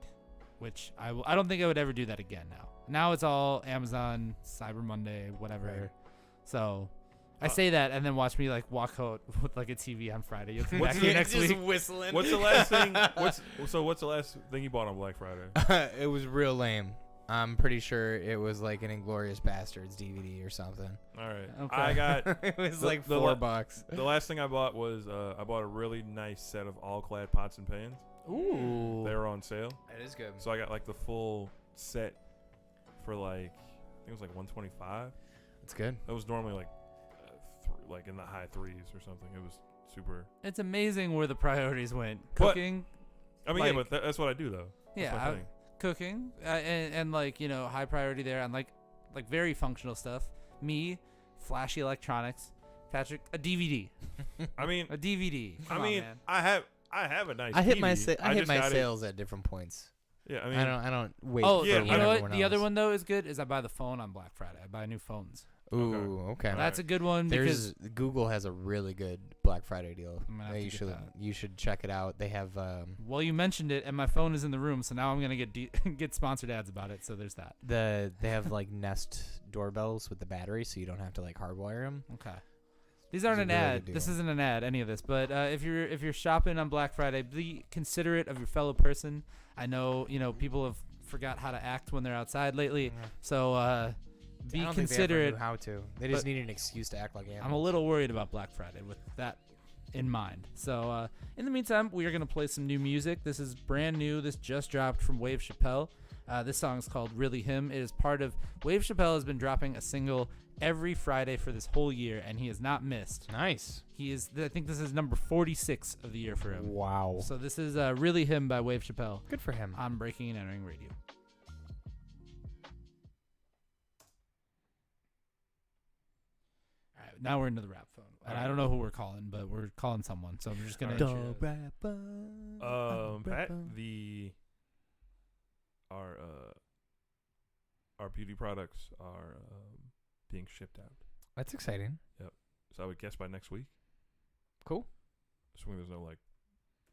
which I don't think I would ever do that again now. Now it's all Amazon, Cyber Monday, whatever. Right. So I say that and then watch me walk out with a TV on Friday. You'll come back here next week. Whistling. What's the last thing? What's the last thing you bought on Black Friday? It was real lame. I'm pretty sure it was an Inglourious Bastards DVD or something. All right. Okay. I got. It was $4. The last thing I bought was I bought a really nice set of all-clad pots and pans. Ooh. They were on sale. That is good. So I got the full set for I think it was $125. That's good. That was normally in the high threes or something. It was super. It's amazing where the priorities went. Cooking. But that's what I do though. Yeah. Cooking and high priority there on very functional stuff. Me, flashy electronics. Patrick, a DVD. I mean, a DVD. Come on, man. I I have a nice. I hit TV. I hit my sales at different points. Yeah, I mean, I don't wait. Oh, for yeah. You know what? everyone The other else. one though is good. Is I buy the phone on Black Friday. I buy new phones. Ooh, okay. That's a good one because Google has a really good Black Friday deal. I'm gonna have to You get should that. you should check it out. They have well, you mentioned it, and my phone is in the room, so now I'm gonna get sponsored ads about it. So there's that. they have like Nest doorbells with the battery, so you don't have to like hardwire them. Okay. These aren't an It's a really ad. good This deal. isn't an ad, any of this. But if you're shopping on Black Friday, be considerate of your fellow person. I know people have forgot how to act when they're outside lately, so be I don't considerate. Think they ever knew how to. They just need an excuse to act like animals. I'm a little worried about Black Friday with that in mind. So in the meantime, we are gonna play some new music. This is brand new. This just dropped from Wave Chappelle. This song is called Really Him. It is part of Wave Chappelle has been dropping a single every Friday for this whole year, and he has not missed. Nice. He is. I think this is number 46 of the year for him. Wow. So this is Really Him by Wave Chappelle Good for him. on Breaking and Entering Radio. All right, now we're into the rap phone, and I don't know who we're calling, but we're calling someone. So I'm just gonna. Pat, our beauty products are being shipped out. That's exciting. So I would guess by next week. Cool. Assuming there's no like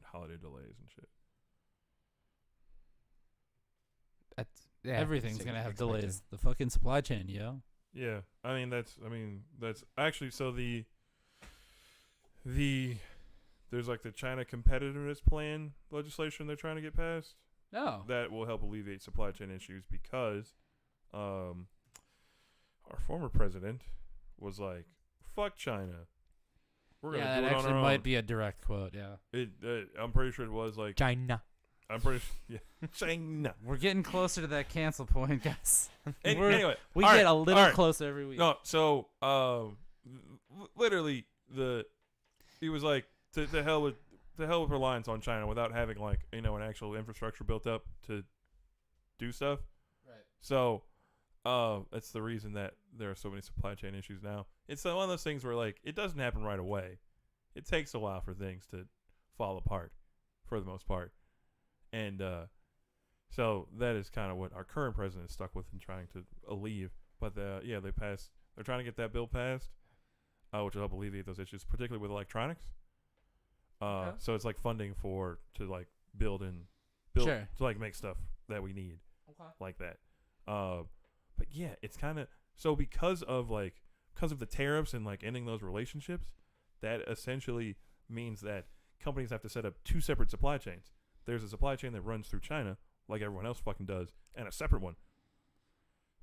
holiday delays and shit. Everything's gonna have delays. The fucking supply chain, yo. Yeah, I mean that's actually so there's like the China competitiveness plan legislation they're trying to get passed. No. That will help alleviate supply chain issues because our former president was like, "Fuck China. We're gonna do it that on actually our might own." be a direct quote. Yeah. I'm pretty sure it was like China. I'm pretty sure. Yeah, China. We're getting closer to that cancel point, guys. Anyway, we all get right, a little all right. closer every week. No, so literally he was like to hell with reliance on China without having like an actual infrastructure built up to do stuff. Right. So that's the reason that there are so many supply chain issues now. It's one of those things where like it doesn't happen right away. It takes a while for things to fall apart, for the most part, and so that is kind of what our current president is stuck with in trying to alleviate. But they're trying to get that bill passed, which will help alleviate those issues, particularly with electronics. So it's like funding to build Sure. to like make stuff that we need, like that. But yeah, it's kind of so because of the tariffs and like ending those relationships, that essentially means that companies have to set up two separate supply chains. There's a supply chain that runs through China, like everyone else fucking does, and a separate one.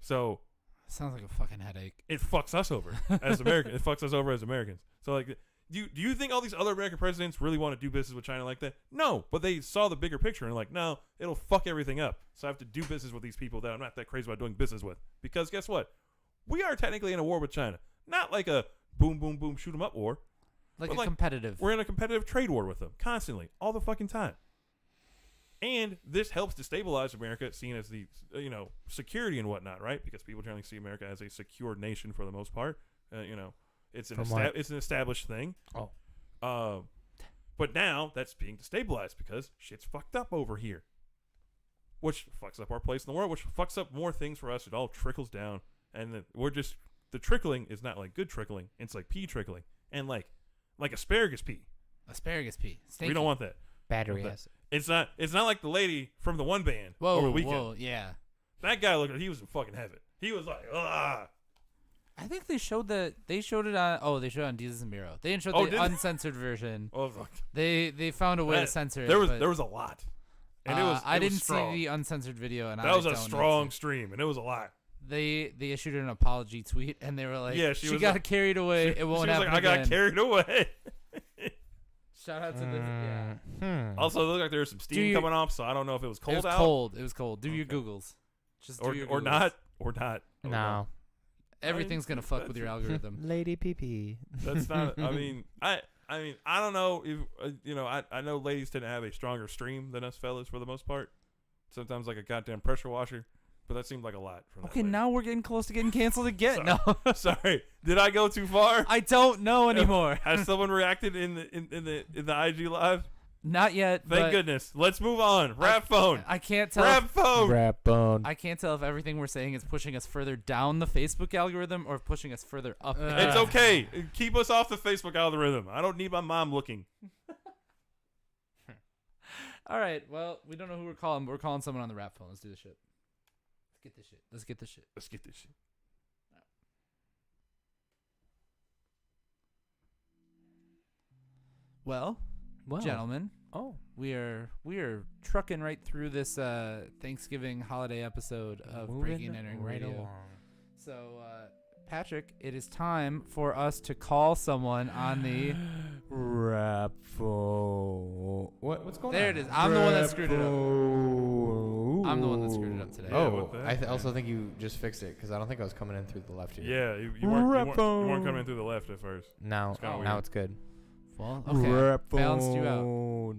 So Sounds like a fucking headache. it fucks us over as Americans. It fucks us over as Americans. So like, do you think all these other American presidents really want to do business with China like that? No, but they saw the bigger picture and like, no, it'll fuck everything up. So I have to do business with these people that I'm not that crazy about doing business with. Because guess what? We are technically in a war with China. Not like a boom, boom, boom, shoot 'em up war. Like But, a competitive. We're in a competitive trade war with them constantly, all the fucking time. And this helps destabilize America, seen as the security and whatnot, right? Because people generally see America as a secure nation for the most part. It's an established thing. Oh. But now that's being destabilized because shit's fucked up over here, which fucks up our place in the world, which fucks up more things for us. It all trickles down, and the trickling is not like good trickling; it's like pee trickling, and like asparagus pee. Asparagus pee. Stinky. We don't want that. Battery acid. It's not like the lady from the one band over the weekend. Whoa, yeah. That guy looked like he was in fucking heaven. He was like, ah. I think they showed it on. They showed it on Jesus and Miro. They didn't show the uncensored version. Oh, fuck. They found a way to censor it. There was a lot, and I didn't strong. see the uncensored video, and that was a strong stream, and it was a lot. They issued an apology tweet, and they were like, Yeah, she got carried away. It won't happen I again. got carried away. Shout out to the Also, it looked like there was some steam coming off, so I don't know if it was cold out. It was cold. Do your Googles. Just do your or Googles. not. No. Everything's gonna fuck with your algorithm. Lady pee. That's not. I mean, I don't know if I know ladies tend to have a stronger stream than us fellas for the most part. Sometimes like a goddamn pressure washer, but that seemed like a lot. From Okay, that now we're getting close to getting canceled again. No, sorry, did I go too far? I don't know anymore. Has someone reacted in the IG live? Not yet. Thank goodness. Let's move on. Rap phone. I can't tell. Rap phone. Rap phone. I can't tell if everything we're saying is pushing us further down the Facebook algorithm or pushing us further up. It's okay. Keep us off the Facebook algorithm. I don't need my mom looking. All right. Well, we don't know who we're calling, but we're calling someone on the rap phone. Let's do this shit. Let's get this shit. Well, gentlemen, we are trucking right through this Thanksgiving holiday episode of Breaking and Entering Radio. Along. So, Patrick, it is time for us to call someone on the rap phone. What's going on? There it is. I'm the one that screwed it up. I'm the one that screwed it up today. I also think you just fixed it because I don't think I was coming in through the left here. Yeah, you weren't coming in through the left at first. Now it's good. Well, okay. Balanced you out.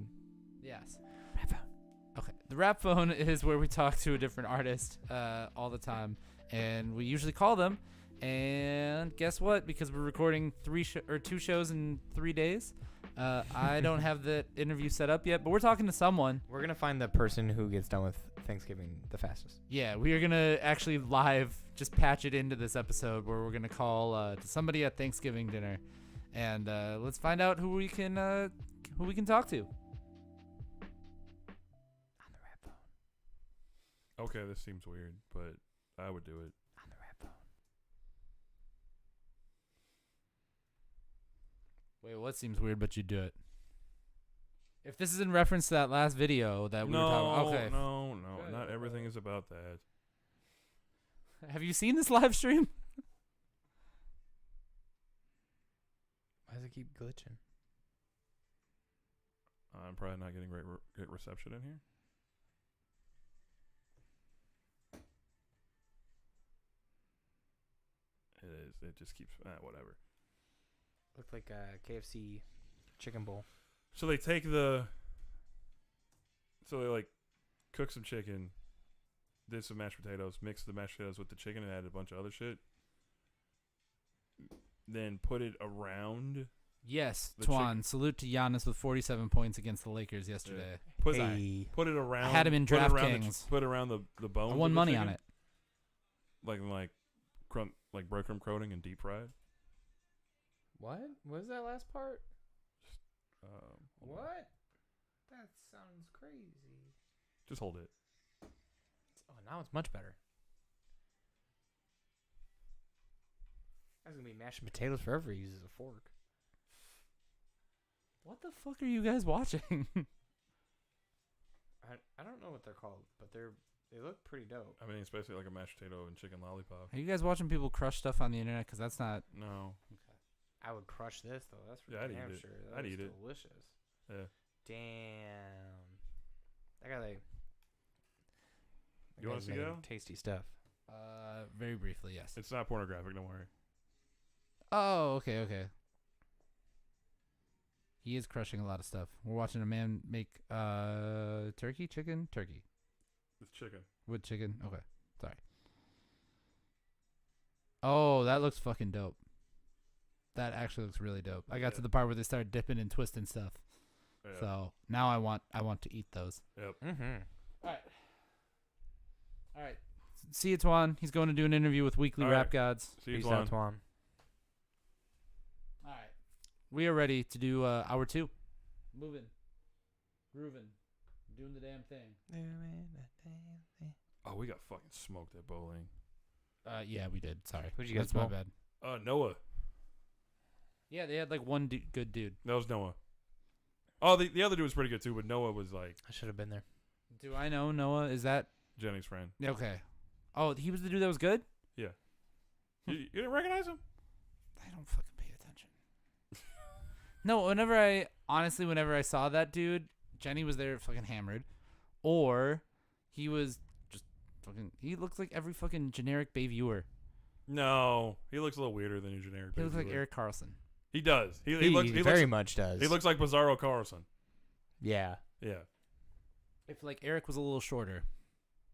Yes. Rap phone. Okay. The rap phone is where we talk to a different artist all the time, and we usually call them. And guess what? Because we're recording 2 shows in 3 days, I don't have the interview set up yet, but we're talking to someone. We're gonna find the person who gets done with Thanksgiving the fastest. Yeah, we are gonna actually live just patch it into this episode where we're gonna call to somebody at Thanksgiving dinner. And let's find out who we can talk to. On the rap phone. Okay, this seems weird, but I would do it. On the rap phone. Wait, what seems weird, but you do it? If this is in reference to that last video that we were talking about. Okay. No, not everything is about that. Have you seen this live stream? Why does it keep glitching? I'm probably not getting great reception in here. It is. It just keeps. Whatever. Looked like a KFC chicken bowl. So they take cook some chicken, did some mashed potatoes, mixed the mashed potatoes with the chicken, and added a bunch of other shit. Then put it around. Yes, Twan. Salute to Giannis with 47 points against the Lakers yesterday. Yeah. Put it around. I had him in DraftKings. Put it around the bone. I won money on it. Like breadcrumb coating and deep fried. What? What was that last part? What? That sounds crazy. Just hold it. Oh, now it's much better. That's gonna be mashed potatoes forever. He uses a fork. What the fuck are you guys watching? I don't know what they're called, but they look pretty dope. I mean, especially like a mashed potato and chicken lollipop. Are you guys watching people crush stuff on the internet? Because that's not. No. Okay. I would crush this though. That's for I'd eat damn it. sure. I'd eat it. Delicious. Yeah. Damn. I got like. You want to see that? Tasty stuff. Very briefly, yes. It's not pornographic. Don't worry. Oh, okay. He is crushing a lot of stuff. We're watching a man make turkey. It's chicken. With chicken? Okay. Sorry. Oh, that looks fucking dope. That actually looks really dope. I got to the part where they started dipping and twisting stuff. Yeah. So now I want to eat those. Yep. Mm-hmm. All right. See you, Twan. He's going to do an interview with Weekly Rap Gods. See you, Peace out, Twan. All right. We are ready to do hour 2. Moving. Grooving. Doing the damn thing. Oh, we got fucking smoked at bowling. Yeah, we did. Sorry. Who'd you guys That's my bad. Noah. Yeah, they had like one good dude. That was Noah. Oh, the other dude was pretty good too, but Noah was like... I should have been there. Do I know Noah? Is that... Jenny's friend. Okay. Oh, he was the dude that was good? Yeah. You didn't recognize him? I don't fucking pay attention. No, whenever I saw that dude, Jenny was there fucking hammered. Or he was just fucking... He looks like every fucking generic Bay Viewer. No. He looks a little weirder than a generic Bay He looks like Viewer. Eric Carlson. He does. He very much does. He looks like Bizarro Carlson. Yeah. Yeah. If like Eric was a little shorter.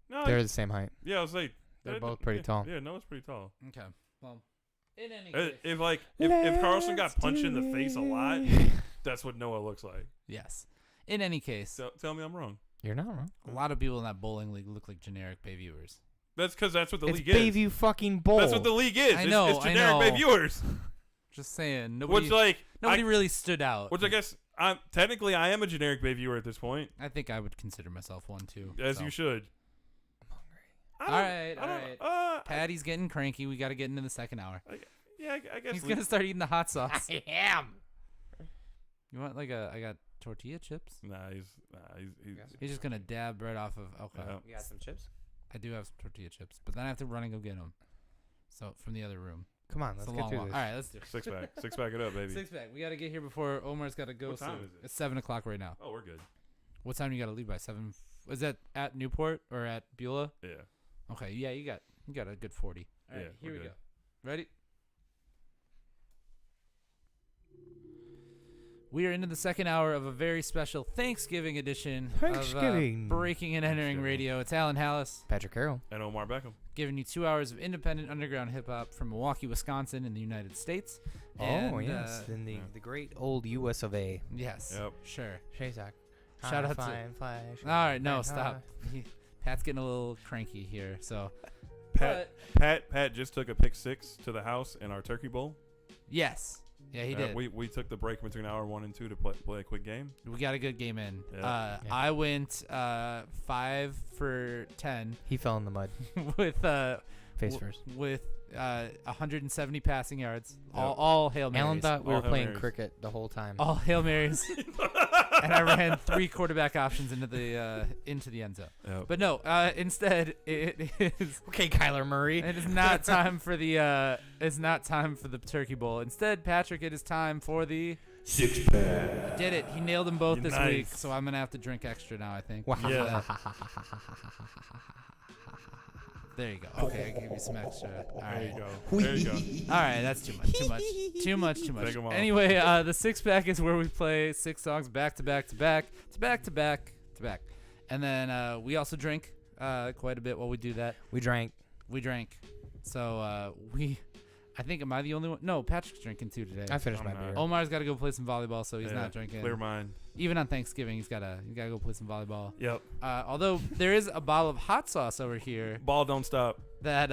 No, they're the same height. Yeah, I was like they're both pretty tall. Yeah, Noah's pretty tall. Okay. Well, in any case, if Carlson got punched in the face a lot, that's what Noah looks like. Yes. In any case, So, tell me I'm wrong. You're not wrong. a lot of people in that bowling league look like generic Bay viewers. That's because that's what the It's league is. Bayview fucking Bowl. That's what the league is. I know, It's generic I Bay know. viewers. Just saying, nobody Which really stood out. I guess technically I am a generic Bay viewer at this point, I think I would consider myself one too. as so. you should. All right. Patty's getting cranky. We got to get into the second hour. Yeah, I guess He's gonna start eating the hot sauce. I am. You want like I got tortilla chips. Nah, he's He's just gonna dab right off of. Okay, Yeah. You got some chips? I do have some tortilla chips, but then I have to run and go get them. So from the other room. Come on, It's let's a get long through walk. this. All right, let's do it. six pack it up, baby. Six pack. We got to get here before Omar's got to go. What time so is it? It's 7:00 right now. Oh, we're good. What time you got to leave by? 7. Is that at Newport or at Beulah? Yeah. Okay. Yeah, you got a good 40. All right, Yeah, here we're we good. go. Ready? We are into the second hour of a very special Thanksgiving edition Thanksgiving. of Breaking and Entering Thanksgiving. Radio. It's Alan Hallis Patrick Carroll. And Omar Beckham. giving you 2 hours of independent underground hip hop from Milwaukee, Wisconsin, in the United States. And, Oh, yes. In the great old US of A. Yes. Yep. Sure. Shazak. Shout out to- Flash. All right, no, stop. Pat's getting a little cranky here, so. Pat just took a pick 6 to the house in our turkey bowl. Yes. Yeah, he did. We took the break between hour 1 and 2 to play a quick game. We got a good game in. Yeah. I went 5 for 10 He fell in the mud. with Face first. with 170 passing yards. Yep. All Hail Marys. Alan thought we All were Hail playing Marys. cricket the whole time. All Hail Marys. And I ran 3 quarterback options into the end zone. Yep. But no, instead it is Okay, Kyler Murray. it is not time for the it's not time for the turkey bowl. Instead, Patrick, it is time for the 6-pack. did it. He nailed them both this Nice. week, so I'm gonna have to drink extra now, I think. Yeah. There you go. Okay, I gave you some extra. All There right. you go. There you go. All right, that's too much. Too much. Take 'em off. Anyway, the 6-pack is where we play 6 songs back to back to back to back to back to back, and then we also drink quite a bit while we do that. We drank. So I think, am I the only one? No, Patrick's drinking too today. I finished I'm my not. beer. Omar's got to go play some volleyball, so he's Yeah, not drinking. Clear mind. Even on Thanksgiving, he's gotta go play some volleyball. Yep. Although there is a bottle of hot sauce over here. Ball don't stop. There's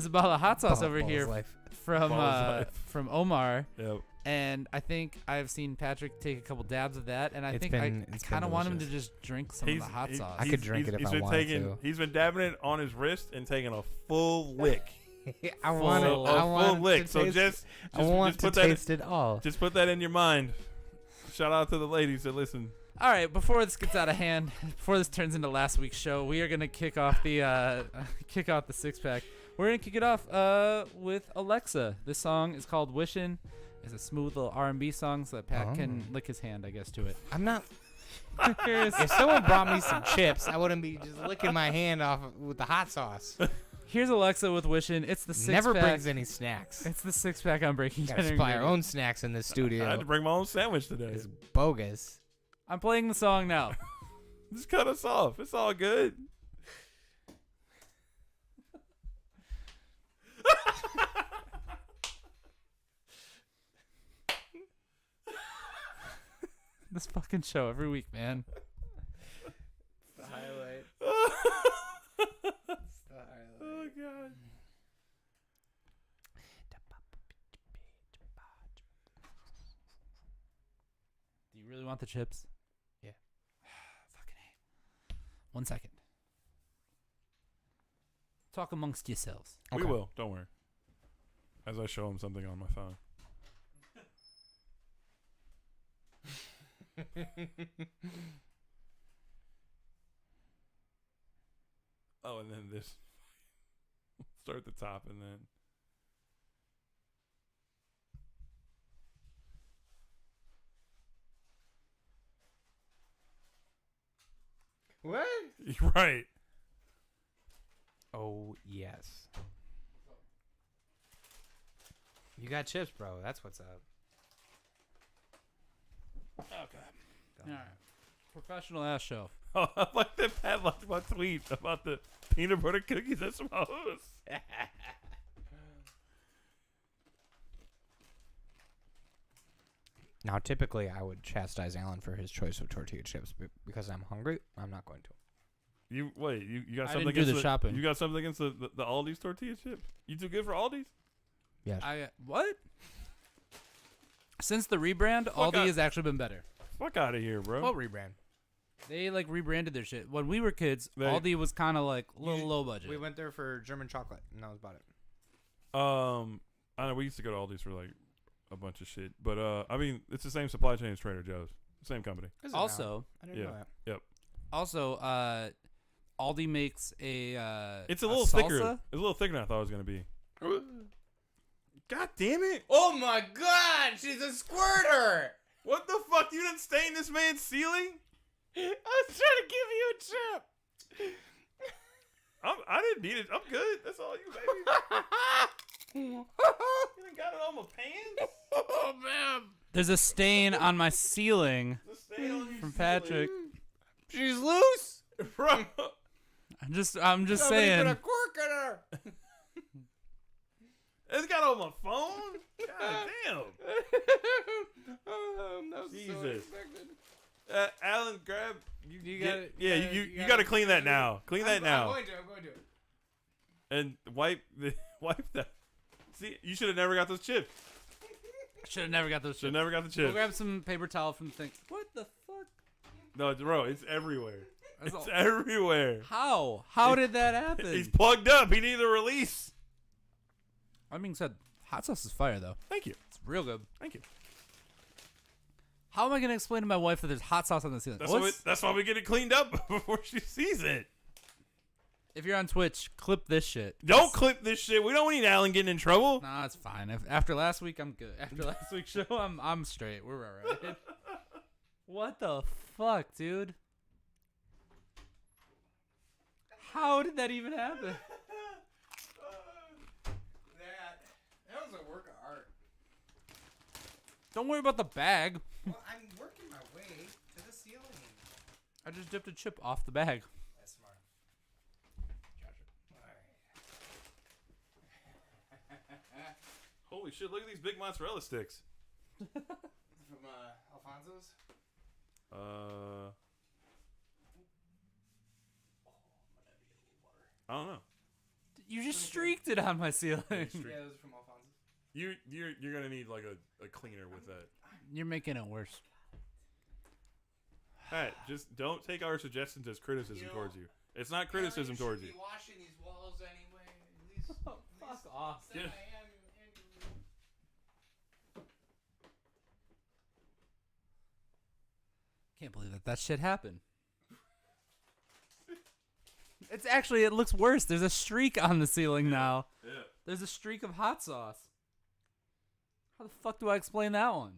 a bottle of hot sauce over Ball's here life. from Omar, Yep. and I think I've seen Patrick take a couple dabs of that, and I It's think been kind of want him to delicious. just drink some of the hot sauce. I could drink it if I wanted to. He's been dabbing it on his wrist and taking a full lick. I want it. Full- I a want full to lick. So taste- I just want to put that taste it all. just put that in your mind. Shout out to the ladies that listen. All right, before this gets out of hand, before this turns into last week's show, we are gonna kick off the 6-pack. We're gonna kick it off with Alexa. This song is called "Wishin'." It's a smooth little R&B song, so that Pat can lick his hand, I guess, to it. I'm not. If someone brought me some chips, I wouldn't be just licking my hand off with the hot sauce. Here's Alexa with "Wishin'." It's the 6-pack. Never brings any snacks. It's the 6-pack on Breaking Gotta Entering supply our Radio. own snacks in this I had studio. to bring my own sandwich today. It's bogus. I'm playing the song now. Just cut us off. It's all good. This fucking show every week, man. The highlight. Oh god. Do you really want the chips? Yeah. Fucking A. 1 second. Talk amongst yourselves. We Okay. will. Don't worry. As I show him something on my phone. Oh, and then this. Start at the top and then. What? You're right. Oh, yes. You got chips, bro. That's what's up. Okay. All right. Professional ass show. Oh, I like that Pat liked my tweet about the peanut butter cookies and smokes. Now, typically, I would chastise Alan for his choice of tortilla chips, but because I'm hungry, I'm not going to. You got I something didn't do against the shopping. You got something against the Aldi's tortilla chips? You too good for Aldi's? Yes. What? Since the rebrand, Aldi has actually been better. Fuck out of here, bro. What rebrand? They like rebranded their shit. When we were kids, Aldi was kind of like a little low budget. We went there for German chocolate, and that was about it. I know we used to go to Aldi's for like a bunch of shit, but I mean, it's the same supply chain as Trader Joe's, same company. Also, I didn't know that. Yep. Also, Aldi makes a. It's a little salsa. thicker. It's a little thicker than I thought it was gonna be. God damn it! Oh my God, she's a squirter! What the fuck? You didn't stain this man's ceiling? I was trying to give you a chip. I didn't need it. I'm good. That's all you, baby. You done got it on my pants? Oh man! There's a stain on my ceiling The stain on your from ceiling. Patrick. She's loose. Bro. I'm just Somebody saying. put a cork in her. It's got on my phone? God damn. That was so Jesus. unexpected. Alan, grab. You gotta- you gotta clean that now. Clean that now. I'm going to. And wipe that. See, you should have never got those chips. Should have never got those Should have chips. never got the We'll chips. grab some paper towel from the thing. What the fuck? No, bro, it's everywhere. That's It's all- everywhere. How? How did that happen? He's plugged up. He needs a release. I mean, said hot sauce is fire though. Thank you. It's real good. Thank you. How am I gonna explain to my wife that there's hot sauce on the ceiling? That's why we get it cleaned up before she sees it. If you're on Twitch, clip this shit. Don't clip this shit. We don't need Alan getting in trouble. Nah, it's fine. After last week, I'm good. After last week's show, I'm straight. We're all right. What the fuck, dude? How did that even happen? That was a work of art. Don't worry about the bag. Well, I'm working my way to the ceiling. I just dipped a chip off the bag. That's smart. Holy shit, look at these big mozzarella sticks. From Alfonso's? I don't know. You just streaked it on my ceiling. Yeah, those are from Alfonso's. You're gonna need like a cleaner with that. You're making it worse. Hey, just don't take our suggestions as criticism towards you. It's not criticism towards you. Be washing these walls anyway. At least, Fuck off. Yeah. Can't believe that shit happened. It's actually, it looks worse. There's a streak on the ceiling now. Yeah. There's a streak of hot sauce. How the fuck do I explain that one?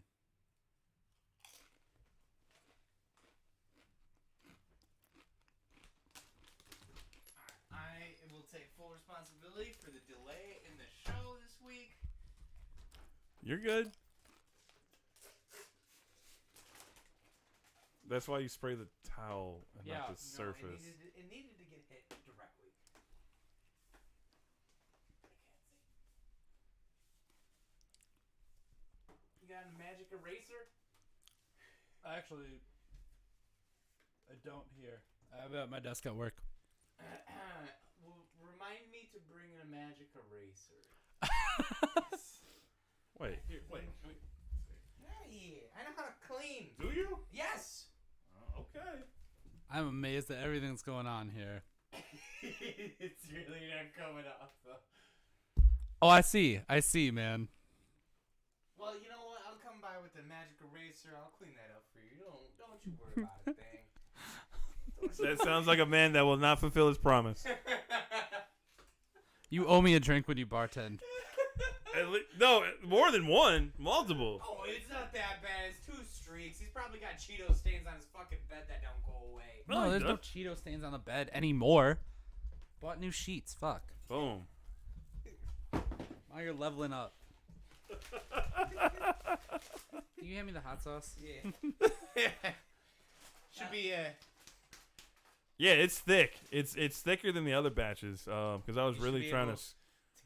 I will take full responsibility for the delay in the show this week. You're good. That's why you spray the towel and not the surface. It needed to get hit directly. You got a magic eraser? Actually, I don't hear. I have it at my desk at work. Well, remind me to bring in a magic eraser. Wait. Hey, I know how to clean. Do you? Yes. Okay. I'm amazed at everything that's going on here. It's really not coming off though. Oh, I see, man. Well, you know what? I'll come by with the magic eraser. I'll clean that up for you. Don't you worry about a thing. That sounds like a man that will not fulfill his promise. You owe me a drink when you bartend. No, more than one. Multiple. Oh, it's not that bad. It's 2 streaks. He's probably got Cheeto stains on his fucking bed that don't go away. No, there's no Cheeto stains on the bed anymore. Bought new sheets. Fuck. Boom. Now you're leveling up. Can you hand me the hot sauce? Yeah. Should be Yeah, it's thick. It's thicker than the other batches. Because I was You should really be trying able to.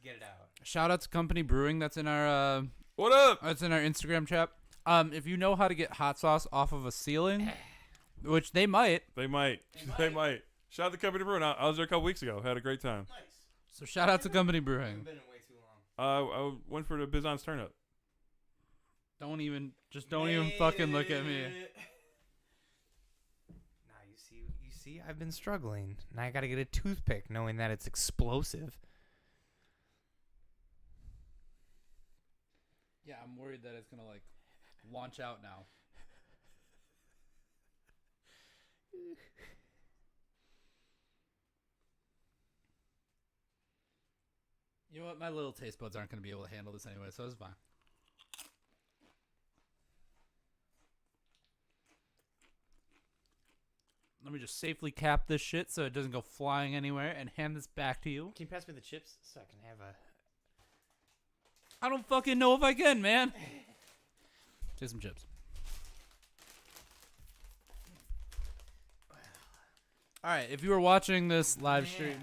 get it out. Shout out to Company Brewing. That's in our What up? that's in our Instagram chat. If you know how to get hot sauce off of a ceiling, which they might. They might. Shout out to Company Brewing. I was there a couple weeks ago. Had a great time. Nice. So shout out to Company Brewing. Been in way too long. I went for the Bizon's turn up. Don't even fucking look at me. Now you see, I've been struggling. Now I gotta get a toothpick, knowing that it's explosive. Yeah, I'm worried that it's gonna like launch out now. You know what? My little taste buds aren't gonna be able to handle this anyway, so it's fine. Let me just safely cap this shit so it doesn't go flying anywhere and hand this back to you. Can you pass me the chips so I can have a... I don't fucking know if I can, man. Take some chips. All right, if you were watching this live stream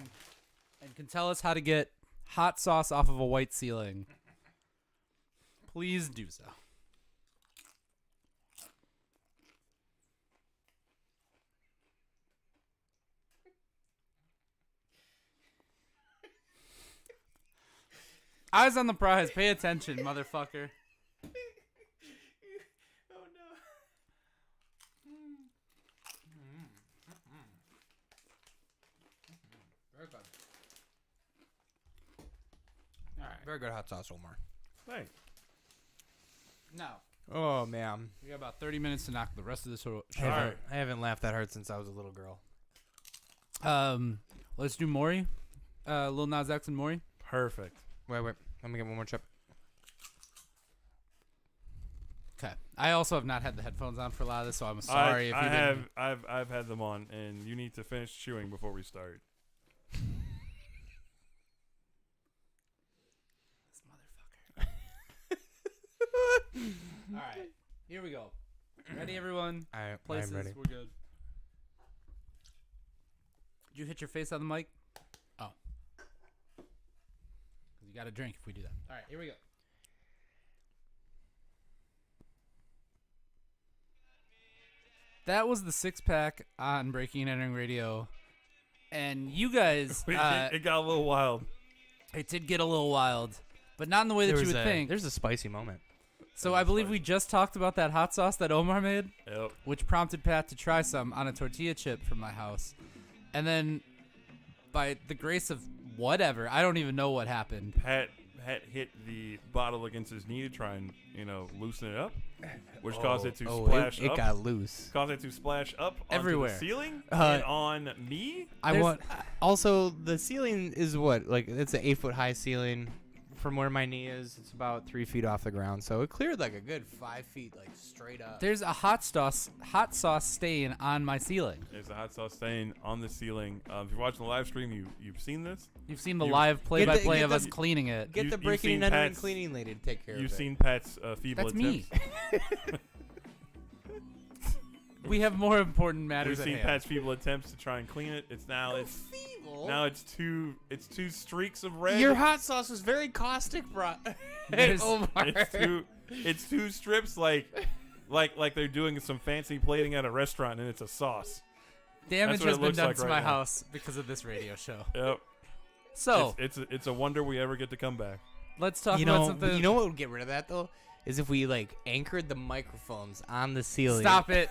and can tell us how to get hot sauce off of a white ceiling, please do so. Eyes on the prize. Pay attention, motherfucker. Oh no. Very good. All right. Very good hot sauce, Omar. Thanks. Now, Oh man. we got about 30 minutes to knock the rest of this show. Alright. I haven't laughed that hard since I was a little girl. Let's do Maury. Lil Nas X and Maury. Perfect. Wait. Let me get one more chip. Okay. I also have not had the headphones on for a lot of this, so I'm sorry if you didn't. I've had them on, and you need to finish chewing before we start. This motherfucker. All right. Here we go. Ready, everyone? Places. I'm ready. We're good. Did you hit your face on the mic? Oh. You got to drink if we do that. All right. Here we go. That was the six-pack on Breaking and Entering Radio. And you guys... it got a little wild. It did get a little wild. But not in the way that you would think. There's a spicy moment. So I believe we just talked about that hot sauce that Omar made. Yep. Which prompted Pat to try some on a tortilla chip from my house. And then, by the grace of whatever, I don't even know what happened. Pat hit the bottle against his knee to try and, loosen it up, which caused it to splash up. It got loose. Caused it to splash up everywhere. Onto the ceiling and on me. Also, the ceiling is what? Like, it's an 8-foot high ceiling. From where my knee is, it's about 3 feet off the ground. So it cleared like a good 5 feet, like straight up. There's a hot sauce stain on my ceiling. There's a hot sauce stain on the ceiling. If you're watching the live stream, you've seen this. You've seen the live play-by-play of us cleaning it. Get the breaking and entering cleaning lady to take care of it. You've seen Pat's feeble That's attempts. me. We have more important matters. We've seen Pat's feeble attempts to try and clean it. It's two streaks of red. Your hot sauce was very caustic, bro. It's two strips like they're doing some fancy plating at a restaurant, and it's a sauce. Damage has been done to my house because of this radio show. Yep. So it's a wonder we ever get to come back. Let's talk about something. You know what would get rid of that though? Is if we anchored the microphones on the ceiling. Stop it.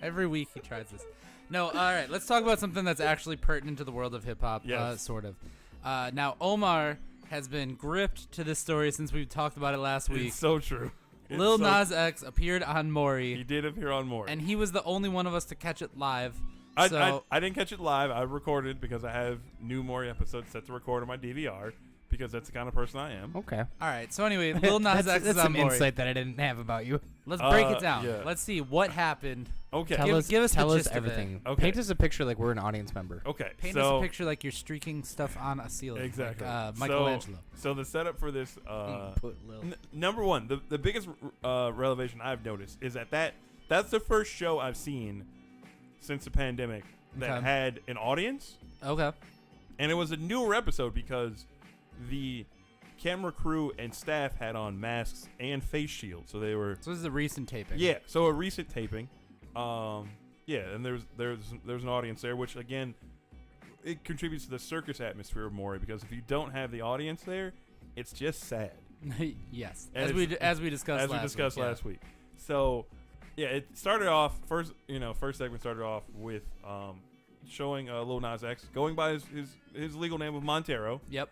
Every week he tries this. No, all right. Let's talk about something that's actually pertinent to the world of hip-hop, yes. Sort of. Now, Omar has been gripped to this story since we talked about it last week. It's so true. Lil Nas X appeared on Maury. He did appear on Maury. And he was the only one of us to catch it live. I didn't catch it live. I recorded because I have new Maury episodes set to record on my DVR because that's the kind of person I am. Okay. All right. So anyway, Lil Nas X is on Maury. That's some insight that I didn't have about you. Let's break it down. Yeah. Let's see what happened. Okay. Give us tell the us gist everything. Of it. Okay. Paint us a picture like we're an audience member. Okay. Paint us a picture like you're streaking stuff on a ceiling. Exactly. Like, Michelangelo. So the setup for this, Put Lil. number one, the biggest revelation I've noticed is that's the first show I've seen since the pandemic that had an audience. Okay. And it was a newer episode because the camera crew and staff had on masks and face shields, so they were. So this is a recent taping. Yeah, so a recent taping. Yeah, and there's an audience there, which again, it contributes to the circus atmosphere of Maury, because if you don't have the audience there, it's just sad. Yes, And as we discussed last week. So, yeah, it started off first segment started off with showing Lil Nas X going by his legal name of Montero. Yep.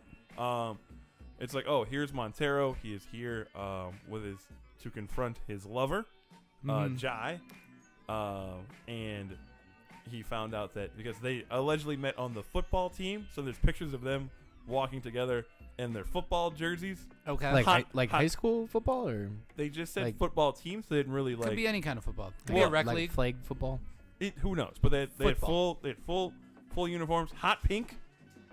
It's like, oh, here's Montero. He is here to confront his lover, Jai. And he found out that because they allegedly met on the football team, so there's pictures of them walking together in their football jerseys. Okay. Like high school football, or they just said like football teams. They didn't really could be any kind of football. Could Well, be a rec like league. flag football. Who knows? But they had full uniforms, hot pink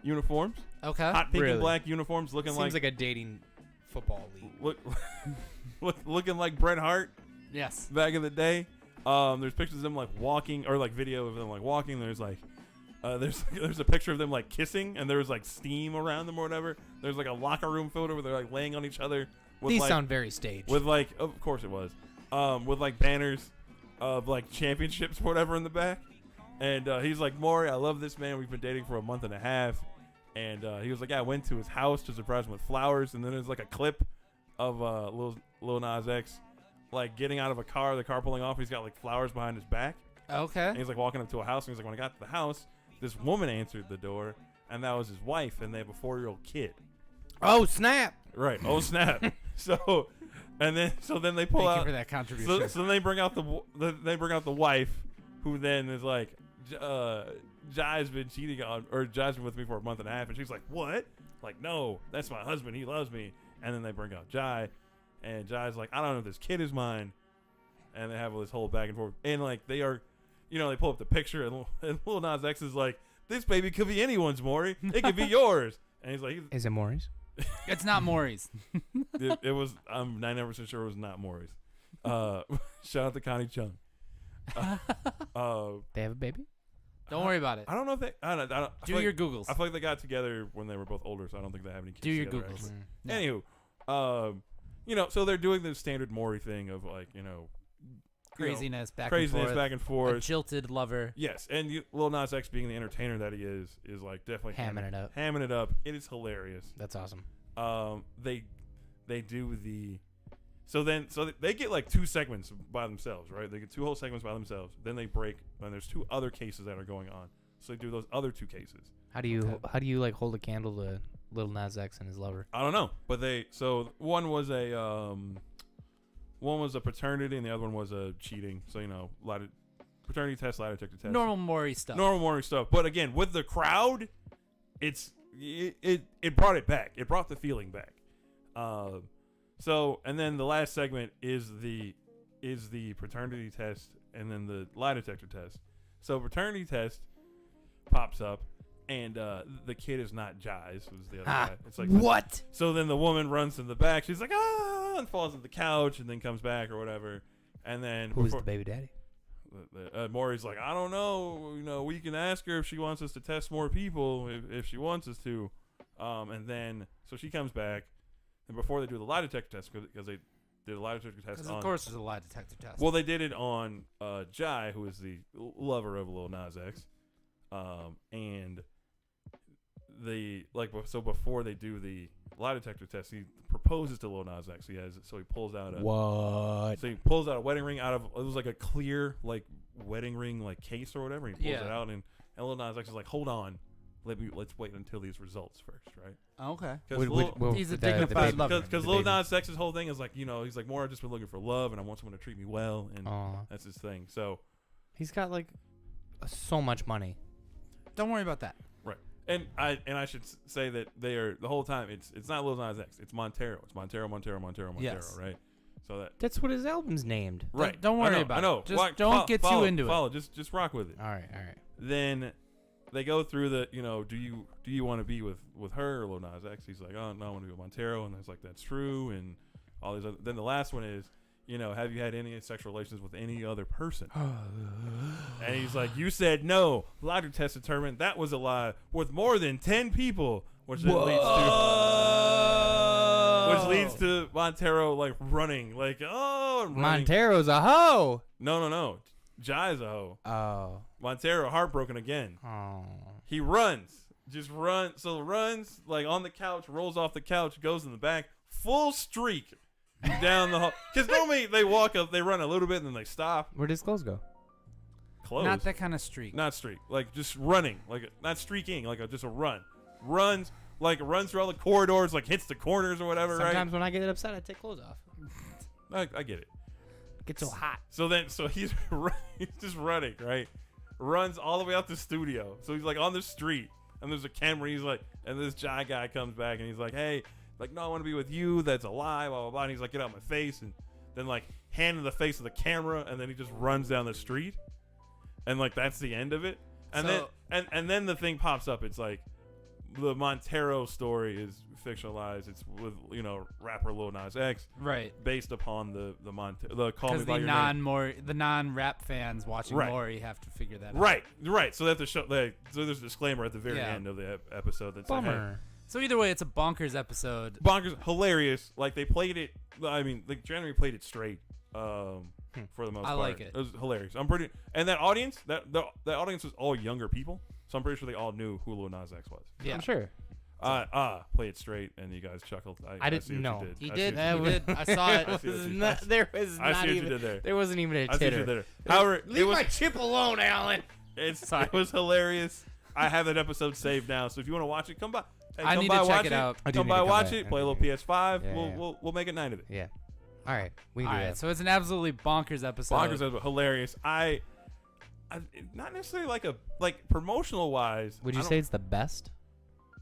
uniforms, Okay. hot pink Really? and black uniforms, looking Seems like a dating football league. looking like Bret Hart Yes. back in the day. There's pictures of them like walking, or like video of them like walking. There's like there's a picture of them like kissing, and there's like steam around them or whatever. There's like a locker room photo where they're like laying on each other. With, These like, sound very staged. with like, of course it was, with like banners of like championships or whatever in the back. And he's like, Maury, I love this man. We've been dating for a month and a half. And he was like, yeah, I went to his house to surprise him with flowers. And then there's like a clip of Lil Nas X like getting out of a car, the car pulling off. He's got like flowers behind his back. Okay. And he's like walking up to a house. And he's like, when I got to the house, this woman answered the door, and that was his wife. And they have a 4-year-old kid. Oh snap! Right. Oh snap. So then they pull Thank out. you for that contribution. So then they bring out the wife, who then is like, Jai's been cheating on, or Jai's been with me for a month and a half, and she's like, what? Like, no, that's my husband. He loves me. And then they bring out Jai, and Jai's like, I don't know if this kid is mine. And they have this whole back and forth, and like they are, they pull up the picture, and Lil Nas X is like, this baby could be anyone's, Maury. It could be yours. And he's like, Is it Maury's? It's not Maury's. it was. I'm 99% sure it was not Maury's. Shout out to Connie Chung. They have a baby? Don't worry about it. I don't know if they. I don't. I Do your Googles. feel like they got together when they were both older, so I don't think they have any kids. Do your together, Googles. actually. Anywho, so they're doing the standard Maury thing of like, Craziness back craziness and forth. back and A forth. jilted lover. Yes, and Lil Nas X, being the entertainer that he is like definitely Hamming it up. Hamming it up. It is hilarious. That's awesome. They do the. So they get like 2 segments by themselves, right? They get 2 whole segments by themselves. Then they break, and there's 2 other cases that are going on. So they do those other 2 cases. How do you like hold a candle to Lil Nas X and his lover? I don't know, but one was a paternity, and the other one was a cheating. So paternity test, lie detector test, Normal Maury stuff. normal Maury stuff. But again, with the crowd, it brought it back. It brought the feeling back. So, and then the last segment is the paternity test, and then the lie detector test. So paternity test pops up, and the kid is not Jai's. It was the other guy. It's like, what? So then the woman runs to the back. She's like, and falls on the couch, and then comes back or whatever. And then Who's the baby daddy? Maury's like, I don't know. We can ask her if she wants us to test more people, if she wants us to. And then so she comes back. And before they do the lie detector test, because they did a lie detector test on... Of course there's a lie detector test. Well, they did it on Jai, who is the lover of Lil Nas X. And so before they do the lie detector test, he proposes to Lil Nas X. He pulls out a... What? So he pulls out a wedding ring out of... It was like a clear wedding ring case or whatever. He pulls it out, and Lil Nas X is like, hold on. Let's wait until these results first, right? Okay. He's a dignified lover. Because Lil Nas X's whole thing is like, he's like, more I've just been looking for love, and I want someone to treat me well, and that's his thing. So he's got so much money. Don't worry about that. Right. And I should say that they are the whole time. It's not Lil Nas X. It's Montero. It's Montero. Yes. Right. So that's what his album's named. Right. Don't worry about it. I know. Just don't get too into it. Just rock with it. All right. Then they go through the, do you want to be with her or Lil Nas X? He's like, oh no, I want to be with Montero, and it's like, that's true, and all these other. Then the last one is, have you had any sexual relations with any other person? And he's like, you said no. Lie detector test determined that was a lie with more than 10 people, which then leads to. which leads to Montero like running, like running. Montero's a hoe. No. Jai's a hoe. Oh. Montero heartbroken again. Oh. He runs, just runs. So runs like on the couch, rolls off the couch, goes in the back, full streak down the hall. Because normally they walk up, they run a little bit, and then they stop. Where does clothes go? Close. Not that kind of streak. Not streak. Like just running. Like not streaking. Like just a run. Runs through all the corridors. Like hits the corners or whatever. Sometimes when I get upset, I take clothes off. I get it. It gets so hot. So he's he's just running, right? Runs all the way out the studio. So he's like on the street, and there's a camera. He's like, and this Jai guy comes back, and he's like, hey, like, no, I want to be with you. That's a lie, blah, blah, blah. And he's like, get out my face. And then like hand in the face of the camera, and then he just runs down the street. And like that's the end of it. And then the thing pops up. It's like the Montero story is fictionalized. It's with rapper Lil Nas X, right? Based upon the Call Me Because by Your Name. the non-rap fans watching Maury have to figure that out. Right. So they have to show. So there's a disclaimer at the very end of the episode that's like, hey. So either way, it's a bonkers episode. Bonkers, hilarious. Like they played it. I mean, like generally played it straight. For the most part, I like it. It was hilarious. And that audience, that audience was all younger people. So I'm pretty sure they all knew who Lil Nas X was. Yeah, I'm sure. Play it straight, and you guys chuckled. I didn't know. He did. I saw it. There wasn't even a titter. However, leave my chip alone, Alan. It was hilarious. I have that episode saved now, so if you want to watch it, come by. Hey, I need to check it out. Come by, watch it. Play a little PS5. We'll make a night of it. Yeah. All right, we can do that. So it's an absolutely bonkers episode. Bonkers episode, hilarious. I not necessarily like promotional wise. Would you say it's the best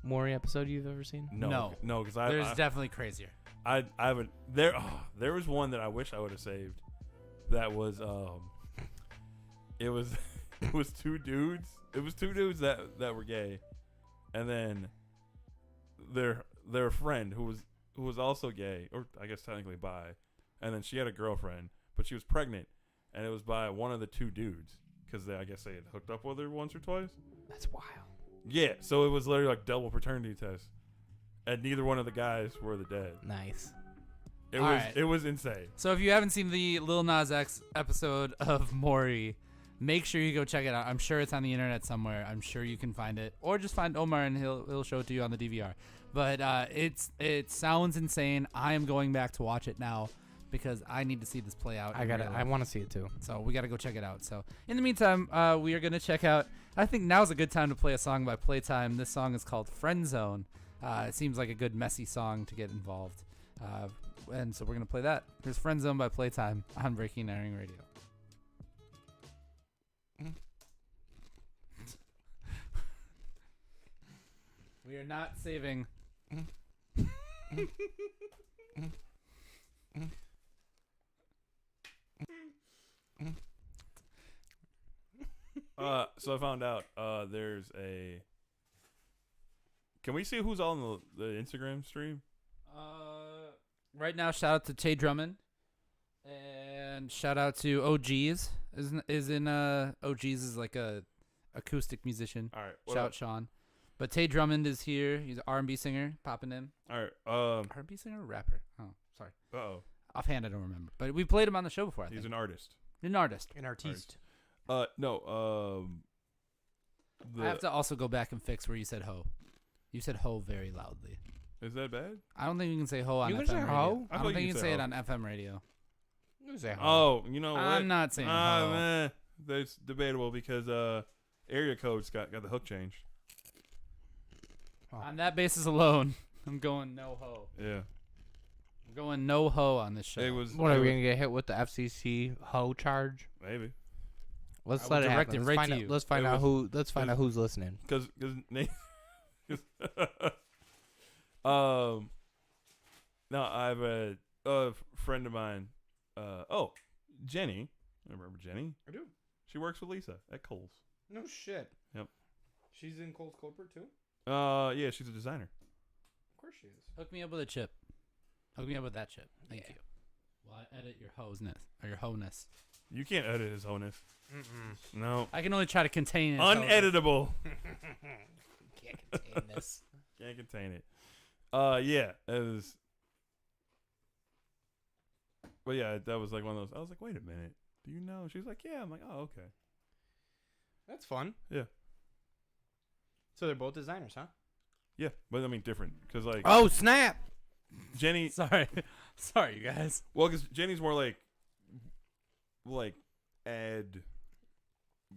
Maury episode you've ever seen? No, because there's definitely crazier. I haven't. There was one that I wish I would have saved. That was it was two dudes. It was two dudes that were gay, and then their friend who was also gay, or I guess technically bi. And then she had a girlfriend, but she was pregnant, and it was by one of the two dudes because I guess they had hooked up with her once or twice. That's wild. Yeah, so it was literally like double paternity test, and neither one of the guys were the dad. Nice. It was insane. So if you haven't seen the Lil Nas X episode of Maury, make sure you go check it out. I'm sure it's on the internet somewhere. I'm sure you can find it, or just find Omar and he'll show it to you on the DVR. But it sounds insane. I am going back to watch it now, because I need to see this play out. I want to see it too. So we got to go check it out. So in the meantime, we are going to check out, I think now's a good time to play a song by Playtime. This song is called Friend Zone. It seems like a good messy song to get involved. And so we're going to play that. Here's Friend Zone by Playtime on Breaking and Entering Radio. We are not saving. So I found out there's a. Can we see who's on the Instagram stream? Right now, shout out to Tay Drummond, and shout out to OGs. OGs is like a acoustic musician. All right, shout out Sean. But Tay Drummond is here. He's an R&B singer, popping in. All right, R&B singer or rapper? Oh, sorry. Uh-oh. Offhand, I don't remember. But we played him on the show before, I think. He's an artist. An artist. An artiste. No. I have to also go back and fix where you said ho. You said ho very loudly. Is that bad? I don't think you can say ho on you FM can say radio. ho? I don't think you can say it on FM radio. You can say ho. Oh, you know what? I'm not saying ho. Man, that's debatable because area codes got the hook changed. Oh. On that basis alone, I'm going no ho. Yeah. I'm going no ho on this show. What are we gonna get hit with the FCC ho charge? Maybe. Let's let it happen. Let's find out who's listening. Because no, I have a friend of mine. Jenny. I remember Jenny. I do. She works with Lisa at Kohl's. No shit. Yep. She's in Kohl's Coldport too? Yeah, she's a designer. Of course she is. Hook me up with a chip. Hook me up with that chip. Thank you. Well, I edit your hoseness or your ho-ness. You can't edit his honus. No. I can only try to contain it. Uneditable. Can't contain this. Can't contain it. Yeah, it was. But yeah, that was like one of those. I was like, wait a minute. Do you know? She's like, yeah. I'm like, oh, okay. That's fun. Yeah. So they're both designers, huh? Yeah, but I mean different because like. Oh snap! Jenny. Sorry, you guys. Well, because Jenny's more like ad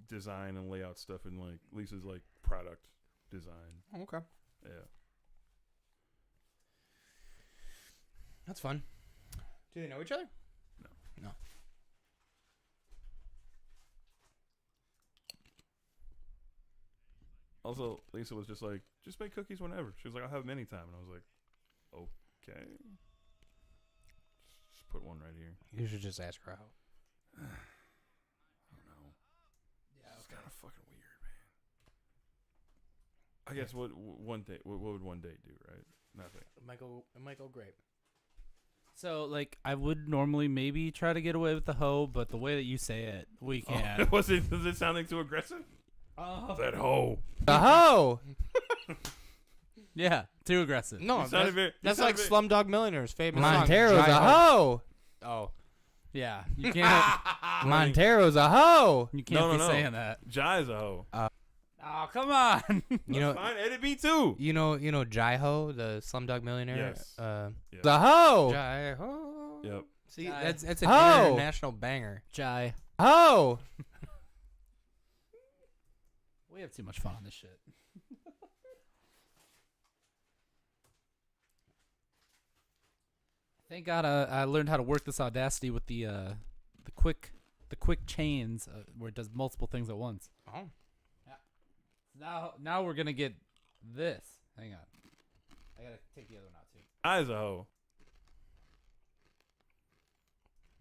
design and layout stuff, and like Lisa's like product design. Okay. Yeah. That's fun. Do they know each other? No. Also, Lisa was just like, just make cookies whenever. She was like, I'll have them anytime. And I was like, okay. Just put one right here. You should just ask her out. I don't know. Yeah, It's kind of fucking weird, man. I guess what would one date do, right? Nothing. It might go great. So, like, I would normally maybe try to get away with the hoe, but the way that you say it, we can't. Does it sounding too aggressive? That hoe. The hoe. Yeah, too aggressive. No, That's like Slumdog Millionaire's famous Montero's song. a hoe. Oh, Yeah, you can't. Montero's a hoe. You can't No. be saying that. Jai's a hoe. Oh, come on. you know, Fine, edit me too. you know Jai-Ho, the Slumdog Millionaire. Yes. The The hoe. Jai-Ho. Yep. See, Jai. that's an Ho. international banger. Jai. Hoe. We have too much fun on this shit. Thank God I learned how to work this Audacity with the quick chains where it does multiple things at once. Oh. Now we're gonna get this. Hang on, I gotta take the other one out too. Jai's a hoe.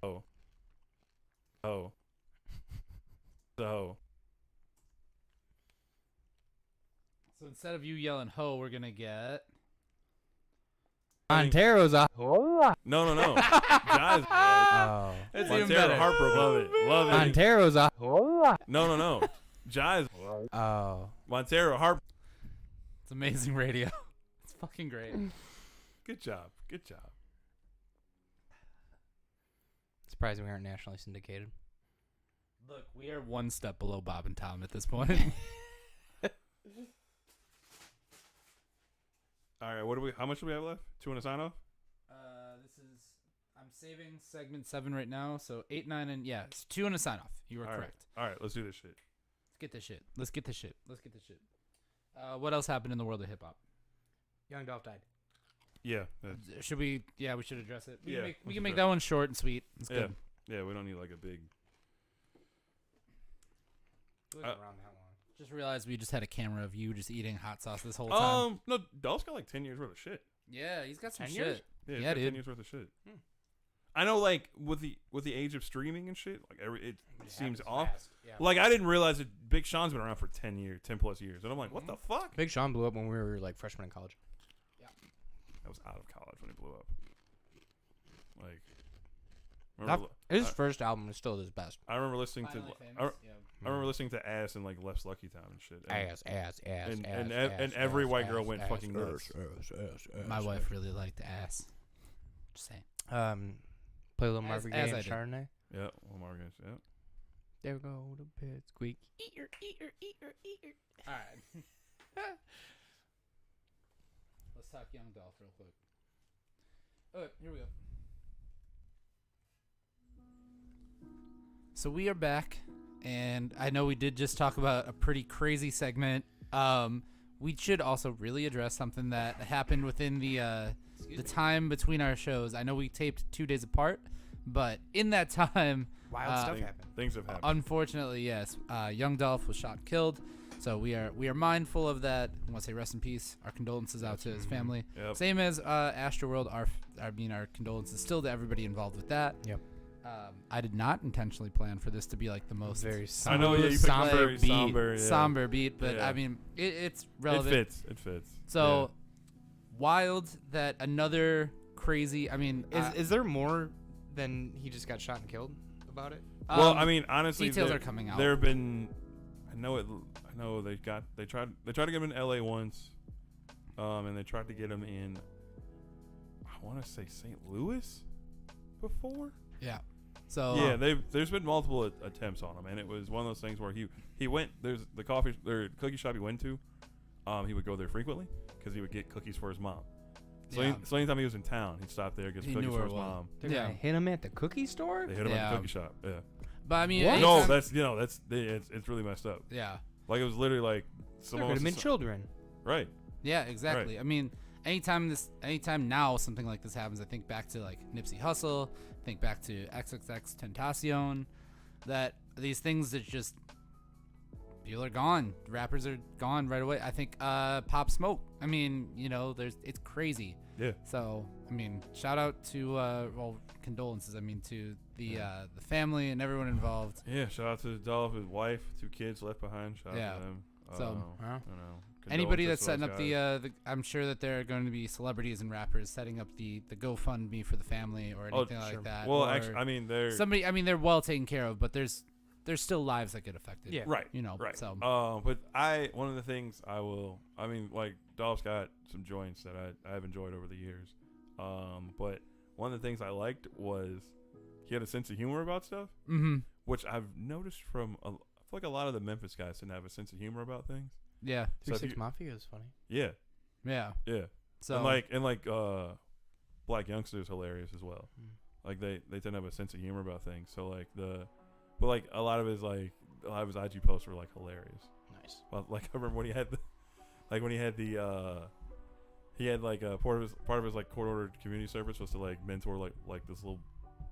Oh. The hoe. So instead of you yelling "ho," we're gonna get. Montero's a hoe. No. Jai's a hoe. Oh. It's Montero even better. Heartbrook. Love it. Montero's a hoe. No. Jai's Oh. Montero Heart. It's amazing radio. It's fucking great. Good job. Surprising we aren't nationally syndicated. Look, we are one step below Bob and Tom at this point. All right, how much do we have left? 2 and a sign off? I'm saving segment 7 right now, so 8, 9, and yeah, it's 2 and a sign off. You are All right. correct. All right, let's do this shit. Let's get this shit. What else happened in the world of hip hop? Young Dolph died. Yeah. Should we? Yeah, we should address it. We Yeah, can let's make address that one short and sweet. It's Yeah. good. Yeah, we don't need like a big. It wasn't around that long. Just realized we just had a camera of you just eating hot sauce this whole time. No, Dolph's got like 10 years worth of shit. Yeah, he's got some 10 shit. years? Yeah, he's Yeah, got dude. 10 years worth of shit. I know, like with the age of streaming and shit, like it seems off. Yeah. Like I didn't realize that Big Sean's been around for 10 plus years, and I'm like, what the fuck? Big Sean blew up when we were like freshmen in college. I was out of college when he blew up. Like, His first album is still his best. I remember listening to I remember listening to Ass and like Left's Lucky Time and shit. And every white girl went fucking nuts. My wife really liked ass. Just saying. Play a little Marvin Gaye as I and did. Chardonnay. Yeah, Lamar Gates. Yeah. There we go, the pit squeak. All right. Let's talk Young Dolph real quick. Okay, here we go. So we are back, and I know we did just talk about a pretty crazy segment. We should also really address something that happened within the time between our shows. I know we taped 2 days apart, but in that time, Wild stuff happened. Things have happened. unfortunately, yes, Young Dolph was shot and killed. So we are mindful of that. I want to say rest in peace. Our condolences out to his family. Yep. Same as Astroworld. Our condolences still to everybody involved with that. Yep. I did not intentionally plan for this to be like the most Very I know, yeah, you picked somber very beat, somber, yeah. somber beat, but Yeah. I mean it's relevant. It fits. So wild that another crazy. I mean, Is there more than he just got shot and killed about it? Well, I mean, honestly, details are coming out. There have been, I know they tried to get him in LA once, and they tried to get him in, I want to say St. Louis before. Yeah. So yeah, there's been multiple attempts on him, and it was one of those things where he went. There's the cookie shop he went to. He would go there frequently because he would get cookies for his mom. So, so anytime he was in town, he'd stop there, get some cookies for his mom. They're gonna hit him at the cookie store. They hit him at the cookie shop. Yeah. But I mean, no, it's really messed up. Yeah. Like it was literally like There could have been children. Right. Yeah, exactly. Right. I mean, anytime now something like this happens, I think back to like Nipsey Hussle, think back to XXX Tentacion, that these things that just people are gone, rappers are gone right away. I think Pop Smoke. I mean, it's crazy. Yeah. So I mean, shout out to condolences. I mean to the family and everyone involved. Yeah. Shout out to Dolph, his wife, 2 kids left behind. Shout out to them. So condolences anybody that's to setting those up guys. I'm sure that there are going to be celebrities and rappers setting up the GoFundMe for the family or anything like that. Well, or actually, I mean, they're well taken care of, but there's still lives that get affected. Yeah. Right. Right. So. But one of the things like Dolph's got some joints that I've enjoyed over the years. But one of the things I liked was he had a sense of humor about stuff, which I've noticed from I feel like a lot of the Memphis guys didn't have a sense of humor about things. Yeah. 3 6 Mafia is funny. Yeah. Yeah. Yeah. So and Black Youngster is hilarious as well. Like they tend to have a sense of humor about things. So but a lot of his IG posts were like hilarious. Nice. Well, like I remember when he had part of his like court ordered community service was to like mentor like this little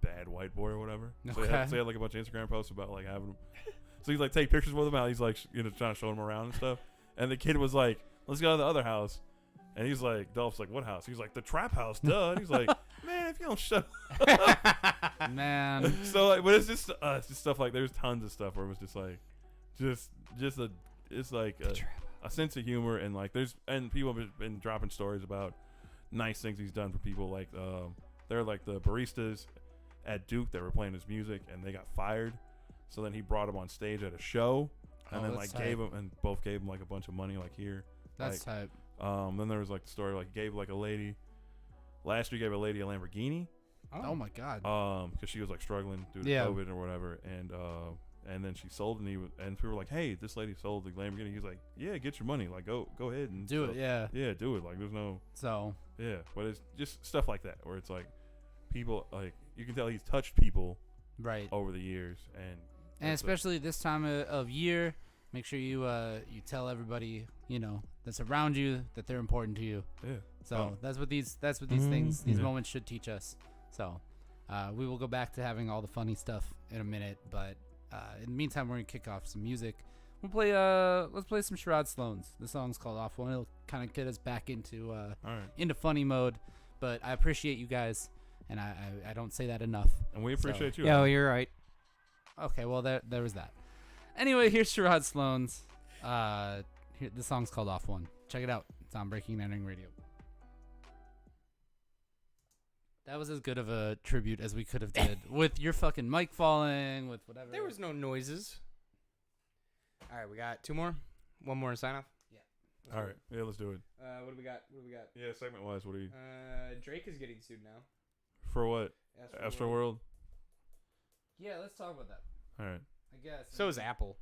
bad white boy or whatever. So he had like a bunch of Instagram posts about like having him. So he's like take pictures with him out. He's like trying to show him around and stuff. And the kid was like, "Let's go to the other house." And he's like, Dolph's like, "What house?" He's like, "The trap house, duh." And he's like, "Man, if you don't shut up." Man. So but it's just stuff like there's tons of stuff where it was just like, it's like a sense of humor and like and people have been dropping stories about nice things he's done for people. Like they're like the baristas at Duke that were playing his music and they got fired. So then he brought them on stage at a show, and then like both gave him like a bunch of money like here. That's type. Then there was like the story like gave like a lady last year gave a lady a Lamborghini. Oh my God. Because she was like struggling due to COVID or whatever, and then she sold and people were like, "Hey, this lady sold the Lamborghini." He's like, "Yeah, get your money. Like go ahead and do it." Yeah. Yeah, do it. Like there's no. So. Yeah, but it's just stuff like that where it's like people like you can tell he's touched people right over the years and especially this time of year, make sure you tell everybody that's around you that they're important to you. Yeah. So that's what these things, these moments should teach us. So we will go back to having all the funny stuff in a minute, but in the meantime, we're gonna kick off some music. We'll play let's play some Sherrod Sloan's. The song's called Off One. It'll kind of get us back into into funny mode. But I appreciate you guys, and I don't say that enough. And we appreciate you. Yeah, you're right. Okay, well there was that. Anyway, here's Sherrod Sloan's. The song's called Off One. Check it out. It's on Breaking and Entering Radio. That was as good of a tribute as we could have did with your fucking mic falling, with whatever. There was no noises. All right, we got 2 more. 1 more to sign off. Yeah. All right. Yeah, let's do it. What do we got? Yeah, segment wise, what do you? Drake is getting sued now. For what? Astro World. Yeah, let's talk about that. All right. I guess. So is Apple.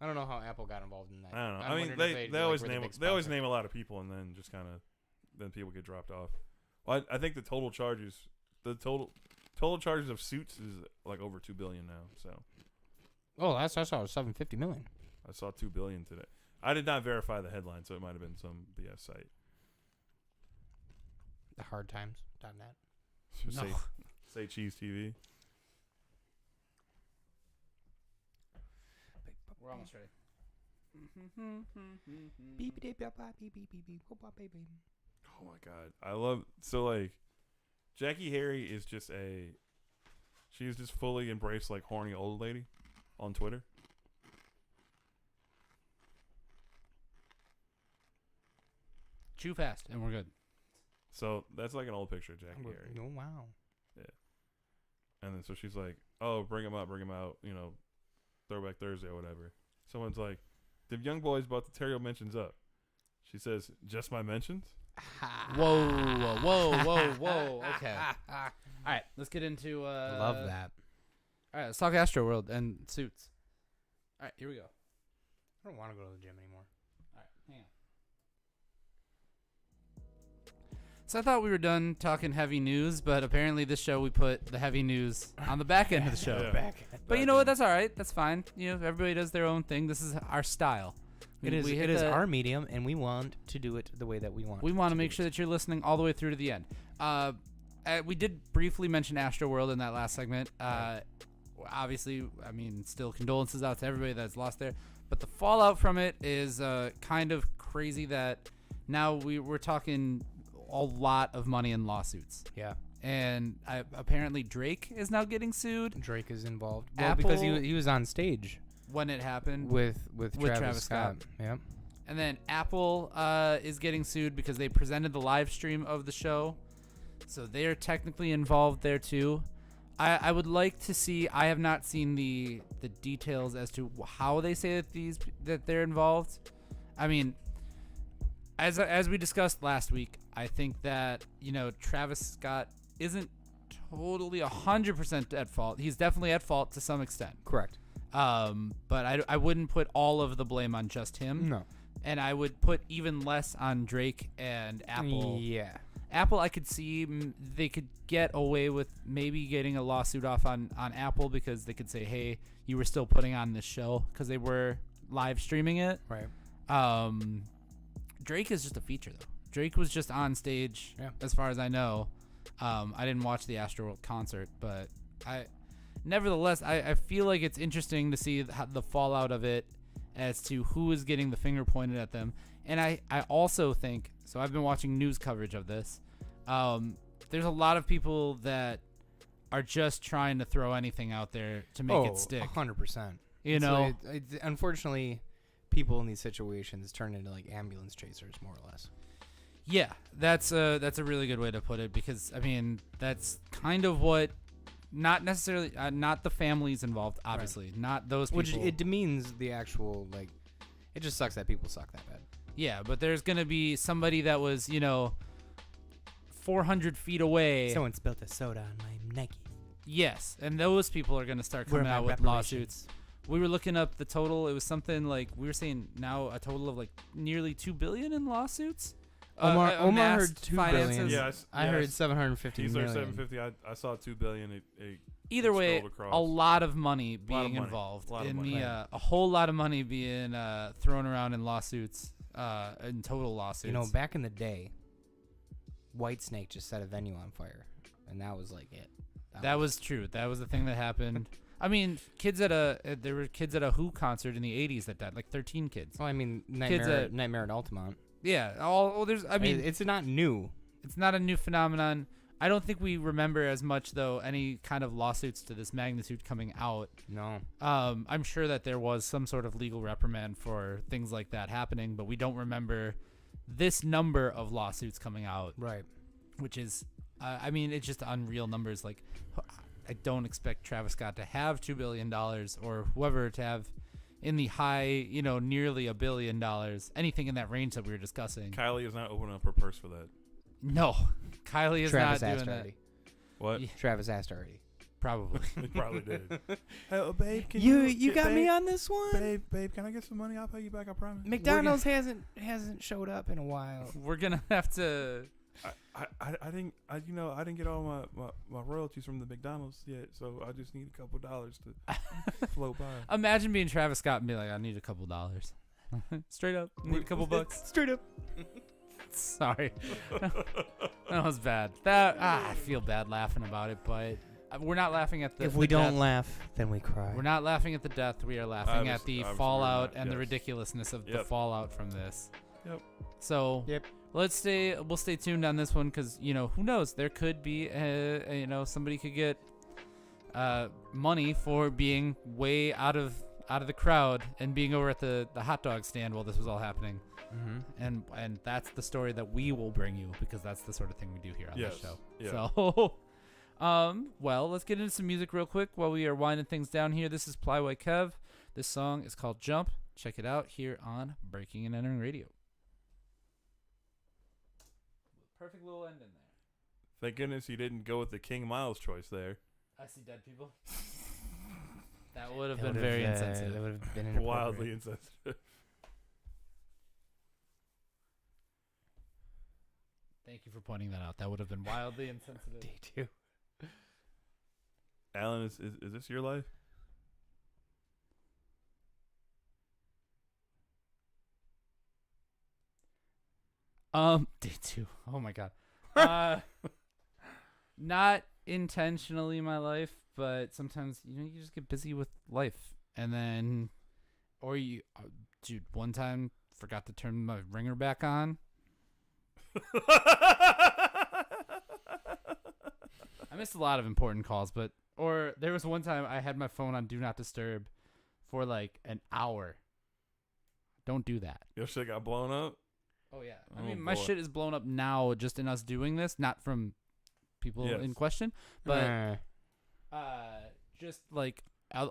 I don't know how Apple got involved in that. I don't know. I mean, they always name a lot of people and then just kind of then people get dropped off. Well, I think the total charges of suits is like over $2 billion now. So. Oh, I saw $750 million. I saw $2 billion today. I did not verify the headline, so it might have been some BS site. The hardtimes.net. No. Say Cheese TV. We're almost ready. Oh my God, I love Jackie Harry is she's just fully embraced like horny old lady on Twitter. Chew fast, and we're good. So that's like an old picture of Jackie Harry. Oh wow. Yeah. And then so she's like, "Oh, bring him out, Throwback Thursday or whatever." Someone's like, "The young boy's about to tear your mentions up." She says, "Just my mentions?" Whoa. Okay. All right, let's get into. Love that. All right, let's talk Astroworld and Suits. All right, here we go. I don't want to go to the gym anymore. All right, hang on. So I thought we were done talking heavy news, but apparently this show we put the heavy news on the back end of the show. Yeah. But you know what? That's all right. That's fine. You know, everybody does their own thing. This is our style. It is our medium, and we want to do it the way that we want. We want to make sure that you're listening all the way through to the end. We did briefly mention Astroworld in that last segment. Obviously, I mean, still condolences out to everybody that's lost there. But the fallout from it is kind of crazy that now we're talking a lot of money in lawsuits. Yeah. And apparently Drake is now getting sued. Drake is involved. Well, because Apple- he was on stage When it happened. with Travis Travis Scott. Scott. Yeah. And then Apple is getting sued because they presented the live stream of the show. So they're technically involved there too. I would like to see. I have not seen the details as to how they say that they're involved. I mean, as we discussed last week, I think that Travis Scott isn't totally 100% at fault. He's definitely at fault to some extent. Correct. But I wouldn't put all of the blame on just him. No. And I would put even less on Drake and Apple. Yeah. Apple, I could see they could get away with maybe getting a lawsuit off on Apple because they could say, hey, you were still putting on this show because they were live streaming it. Right. Drake is just a feature, though. Drake was just on stage, as far as I know. I didn't watch the Astroworld concert, but nevertheless, I feel like it's interesting to see the fallout of it as to who is getting the finger pointed at them. And I also think, so I've been watching news coverage of this. There's a lot of people that are just trying to throw anything out there to make it stick. 100%. You know, unfortunately, people in these situations turn into like ambulance chasers, more or less. yeah, that's a really good way to put it because I mean that's kind of what, not necessarily not the families involved, obviously, not those people. Which it demeans the actual like. It just sucks that people suck that bad. Yeah, but there's gonna be somebody that was 400 feet away. Someone spilled a soda on my Nike. Yes, and those people are gonna start coming out with lawsuits. We were looking up the total. It was something like we were saying now a total of like nearly $2 billion in lawsuits. Omar heard amassed $2 finances. billion. Yeah, I heard 750 He's million. like 750. I saw $2 billion. Either way, scrolled across. a lot of money being money. involved Lot of in money. the a whole lot of money being thrown around in lawsuits, in total lawsuits. Back in the day, Whitesnake just set a venue on fire, and that was like it. That was true. That was the thing that happened. I mean, there were kids at a Who concert in the 80s that died, like 13 kids. Well, I mean, Kids Nightmare at Altamont. Yeah, I mean, it's not new. it's not a new phenomenon. I don't think we remember as much though any kind of lawsuits to this magnitude coming out. No. I'm sure that there was some sort of legal reprimand for things like that happening, but we don't remember this number of lawsuits coming out. Right. Which is, I mean, it's just unreal numbers. Like, I don't expect Travis Scott to have $2 billion or whoever to have in the high, nearly $1 billion, anything in that range that we were discussing. Kylie is not opening up her purse for that. No, Kylie is Travis not asked doing that. already. What? Yeah. Travis asked already. Probably. He probably did. Hey, babe, can You got babe, me on this one. Babe, can I get some money? I'll pay you back. I promise. McDonald's hasn't showed up in a while. We're gonna have to. I didn't get all my royalties from the McDonald's yet, so I just need a couple dollars to float by. Imagine being Travis Scott and be like, I need a couple dollars. Straight up. Need a couple bucks. Straight up. Sorry. That was bad. I feel bad laughing about it, but we're not laughing at the If we the don't death. laugh, then we cry. We're not laughing at the death. We are laughing at the Obviously fallout not, and the yes. ridiculousness of the Yep. fallout from this. Yep. So Yep. we'll stay tuned on this one because who knows, there could be somebody could get money for being way out of the crowd and being over at the hot dog stand while this was all happening. Mm-hmm. And that's the story that we will bring you because that's the sort of thing we do here on Yes. this show. Yeah. So, well, let's get into some music real quick while we are winding things down here. This is Plyway Kev. This song is called Jump. Check it out here on Breaking and Entering Radio. Perfect little end in there. Thank goodness you didn't go with the King Miles choice there. I see dead people. That would have been very insensitive. That would have been inappropriate. Wildly insensitive. Thank you for pointing that out. That would have been wildly insensitive. D2. Alan, is this your life? D2. Oh my god. Not intentionally my life, but sometimes you just get busy with life, and then, or you, dude. One time forgot to turn my ringer back on. I missed a lot of important calls, or there was one time I had my phone on Do Not Disturb for like an hour. Don't do that. Your shit got blown up? Oh yeah. I Oh, mean, my boy. shit is blown up now just in us doing this, not from people Yes. in question, but just like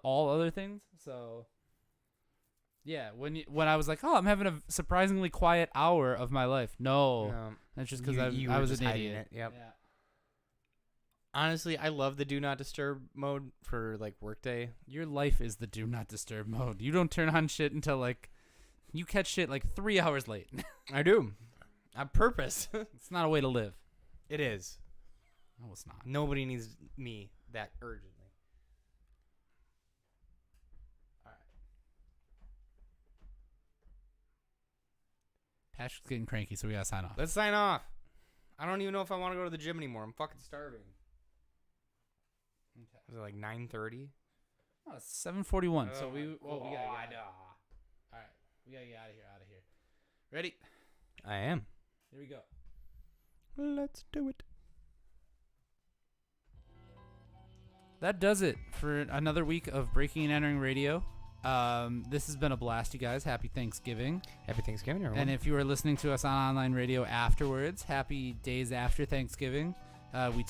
all other things. So yeah, when I was like, "Oh, I'm having a surprisingly quiet hour of my life." No. That's just because I was an idiot. Yep. Yeah. Honestly, I love the Do Not Disturb mode for like workday. Your life is the Do Not Disturb mode. You don't turn on shit until like you catch shit like 3 hours late. I do. On purpose. It's not a way to live. It is. No, it's not. Nobody needs me that urgently. Patrick's getting cranky, so we gotta sign off. Let's sign off. I don't even know if I want to go to the gym anymore. I'm fucking starving. Okay. Was it like 9:30? Oh, it's 7:41. So we gotta get God. all right. We gotta get out of here. Ready? I am. Here we go. Let's do it. That does it for another week of Breaking and Entering Radio. This has been a blast, you guys. Happy Thanksgiving. Happy Thanksgiving, everyone. And if you are listening to us on online radio afterwards, happy days after Thanksgiving. We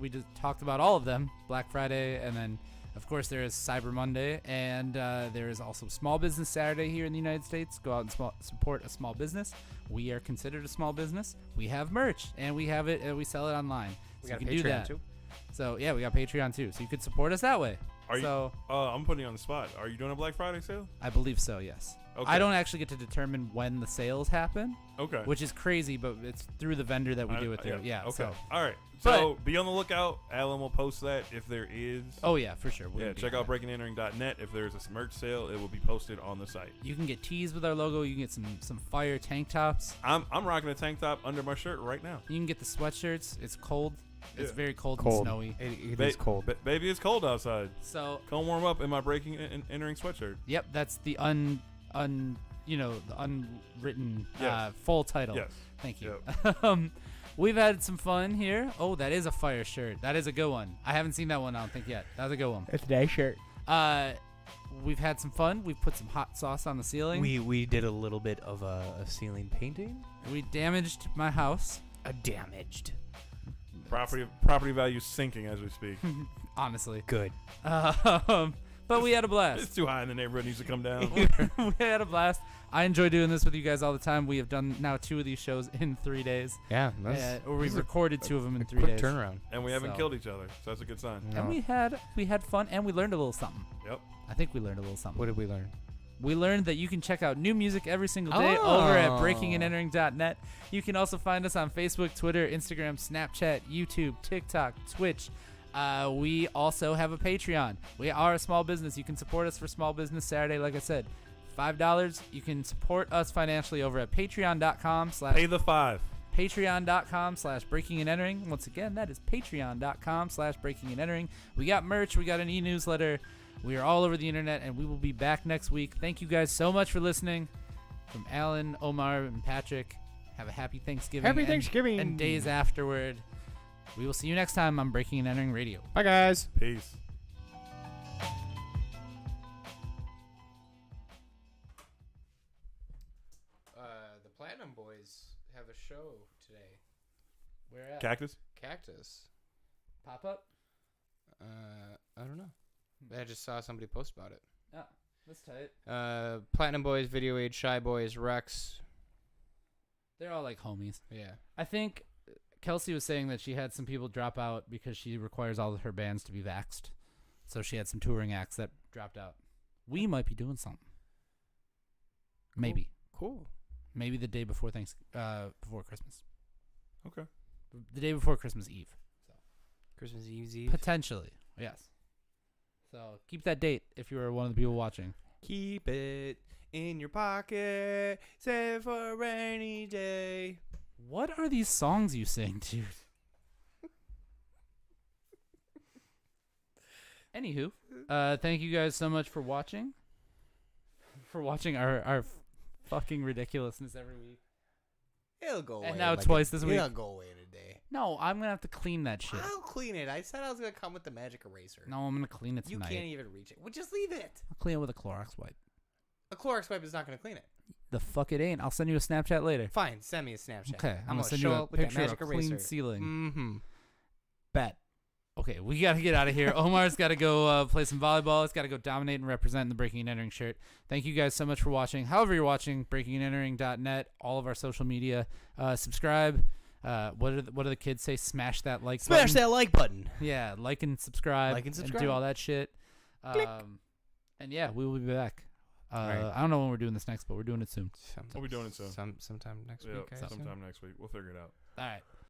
just talked about all of them, Black Friday, and then, of course, there is Cyber Monday, and there is also Small Business Saturday here in the United States. Go out and support a small business. We are considered a small business. We have merch, and we have it. We sell it online. we So got you a can do Patreon that. too. So yeah, we got Patreon too. So you could support us that way. I'm putting you on the spot. Are you doing a Black Friday sale? I believe so. Yes. Okay. I don't actually get to determine when the sales happen, Okay. which is crazy, but it's through the vendor that we do it through. Yeah. Okay. So. All right. So be on the lookout. Alan will post that if there is. Oh yeah, for sure. Yeah. Check out breakingandentering.net. If there's a merch sale, it will be posted on the site. You can get tees with our logo. You can get some fire tank tops. I'm rocking a tank top under my shirt right now. You can get the sweatshirts. It's cold. It's Yeah. very cold and snowy. It is cold. Baby, it's cold outside. So Come warm up in my breaking and entering sweatshirt. yep, that's the the unwritten Yes. full title. Yes. Thank you. Yep. We've had some fun here. Oh, that is a fire shirt. That is a good one. I haven't seen that one, I don't think, yet. That was a good one. It's a nice shirt. We've had some fun. We've put some hot sauce on the ceiling. We did a little bit of a ceiling painting. We damaged my house. Damaged. Property value sinking as we speak. Honestly. Good. But we had a blast. It's too high in the neighborhood. Needs to come down. We had a blast. I enjoy doing this with you guys all the time. We have done now 2 of these shows in 3 days. Yeah. Or we've recorded 2 of them in 3 quick days. turnaround. And we haven't So. killed each other, so that's a good sign. And we had fun, and we learned a little something. Yep. I think we learned a little something. What did we learn? We learned that you can check out new music every single day over at Oh. breakingandentering.net. You can also find us on Facebook, Twitter, Instagram, Snapchat, YouTube, TikTok, Twitch. We also have a Patreon. We are a small business. You can support us for Small Business Saturday, like I said. $5. You can support us financially over at patreon.com/ Pay the $5. patreon.com/breakingandentering. Once again, that is patreon.com/breakingandentering. We got merch. We got an e-newsletter. We are all over the internet, and we will be back next week. Thank you guys so much for listening. From Alan, Omar, and Patrick, have a happy Thanksgiving. Happy Thanksgiving. And days afterward. We will see you next time on Breaking and Entering Radio. Bye, guys. Peace. The Platinum Boys have a show today. Where at? Cactus? Cactus. Pop up? I don't know. I just saw somebody post about it. Oh, that's tight. Platinum Boys, Video Age, Shy Boys, Rex. They're all like homies. Yeah. I think Kelsey was saying that she had some people drop out because she requires all of her bands to be vaxxed. So she had some touring acts that dropped out. We might be doing something. Maybe. Cool. Maybe the day before before Christmas. Okay. The day before Christmas Eve. Christmas Eve. Potentially. Yes. So keep that date if you are one of the people watching. Keep it in your pocket, save for a rainy day. What are these songs you sing, dude? Anywho, thank you guys so much for watching. For watching our fucking ridiculousness every week. It'll go away. And now twice this week. It'll go away today. No, I'm gonna have to clean that shit. I'll clean it. I said I was gonna come with the magic eraser. No, I'm gonna clean it You tonight. can't even reach it. Well, just leave it. I'll clean it with a Clorox wipe. A Clorox wipe is not gonna clean it. The fuck it ain't. I'll send you a Snapchat later. Fine, send me a Snapchat. Okay, I'm gonna send show you a up with that picture of a magic clean eraser. ceiling. Mm-hmm. Bet. Okay, we gotta get out of here. Omar's gotta go play some volleyball. He's gotta go dominate and represent in the Breaking and Entering shirt. Thank you guys so much for watching. However you're watching, breakingandentering.net, all of our social media. Subscribe. What do the kids say? Smash that like button. Smash that like button. Yeah, like and subscribe. Like and subscribe. do all that shit. And yeah, we will be back. Right. I don't know when we're doing this next, but we're doing it soon. We'll be doing it soon. Sometime next Yeah, week. I assume. sometime next week. We'll figure it out. All right.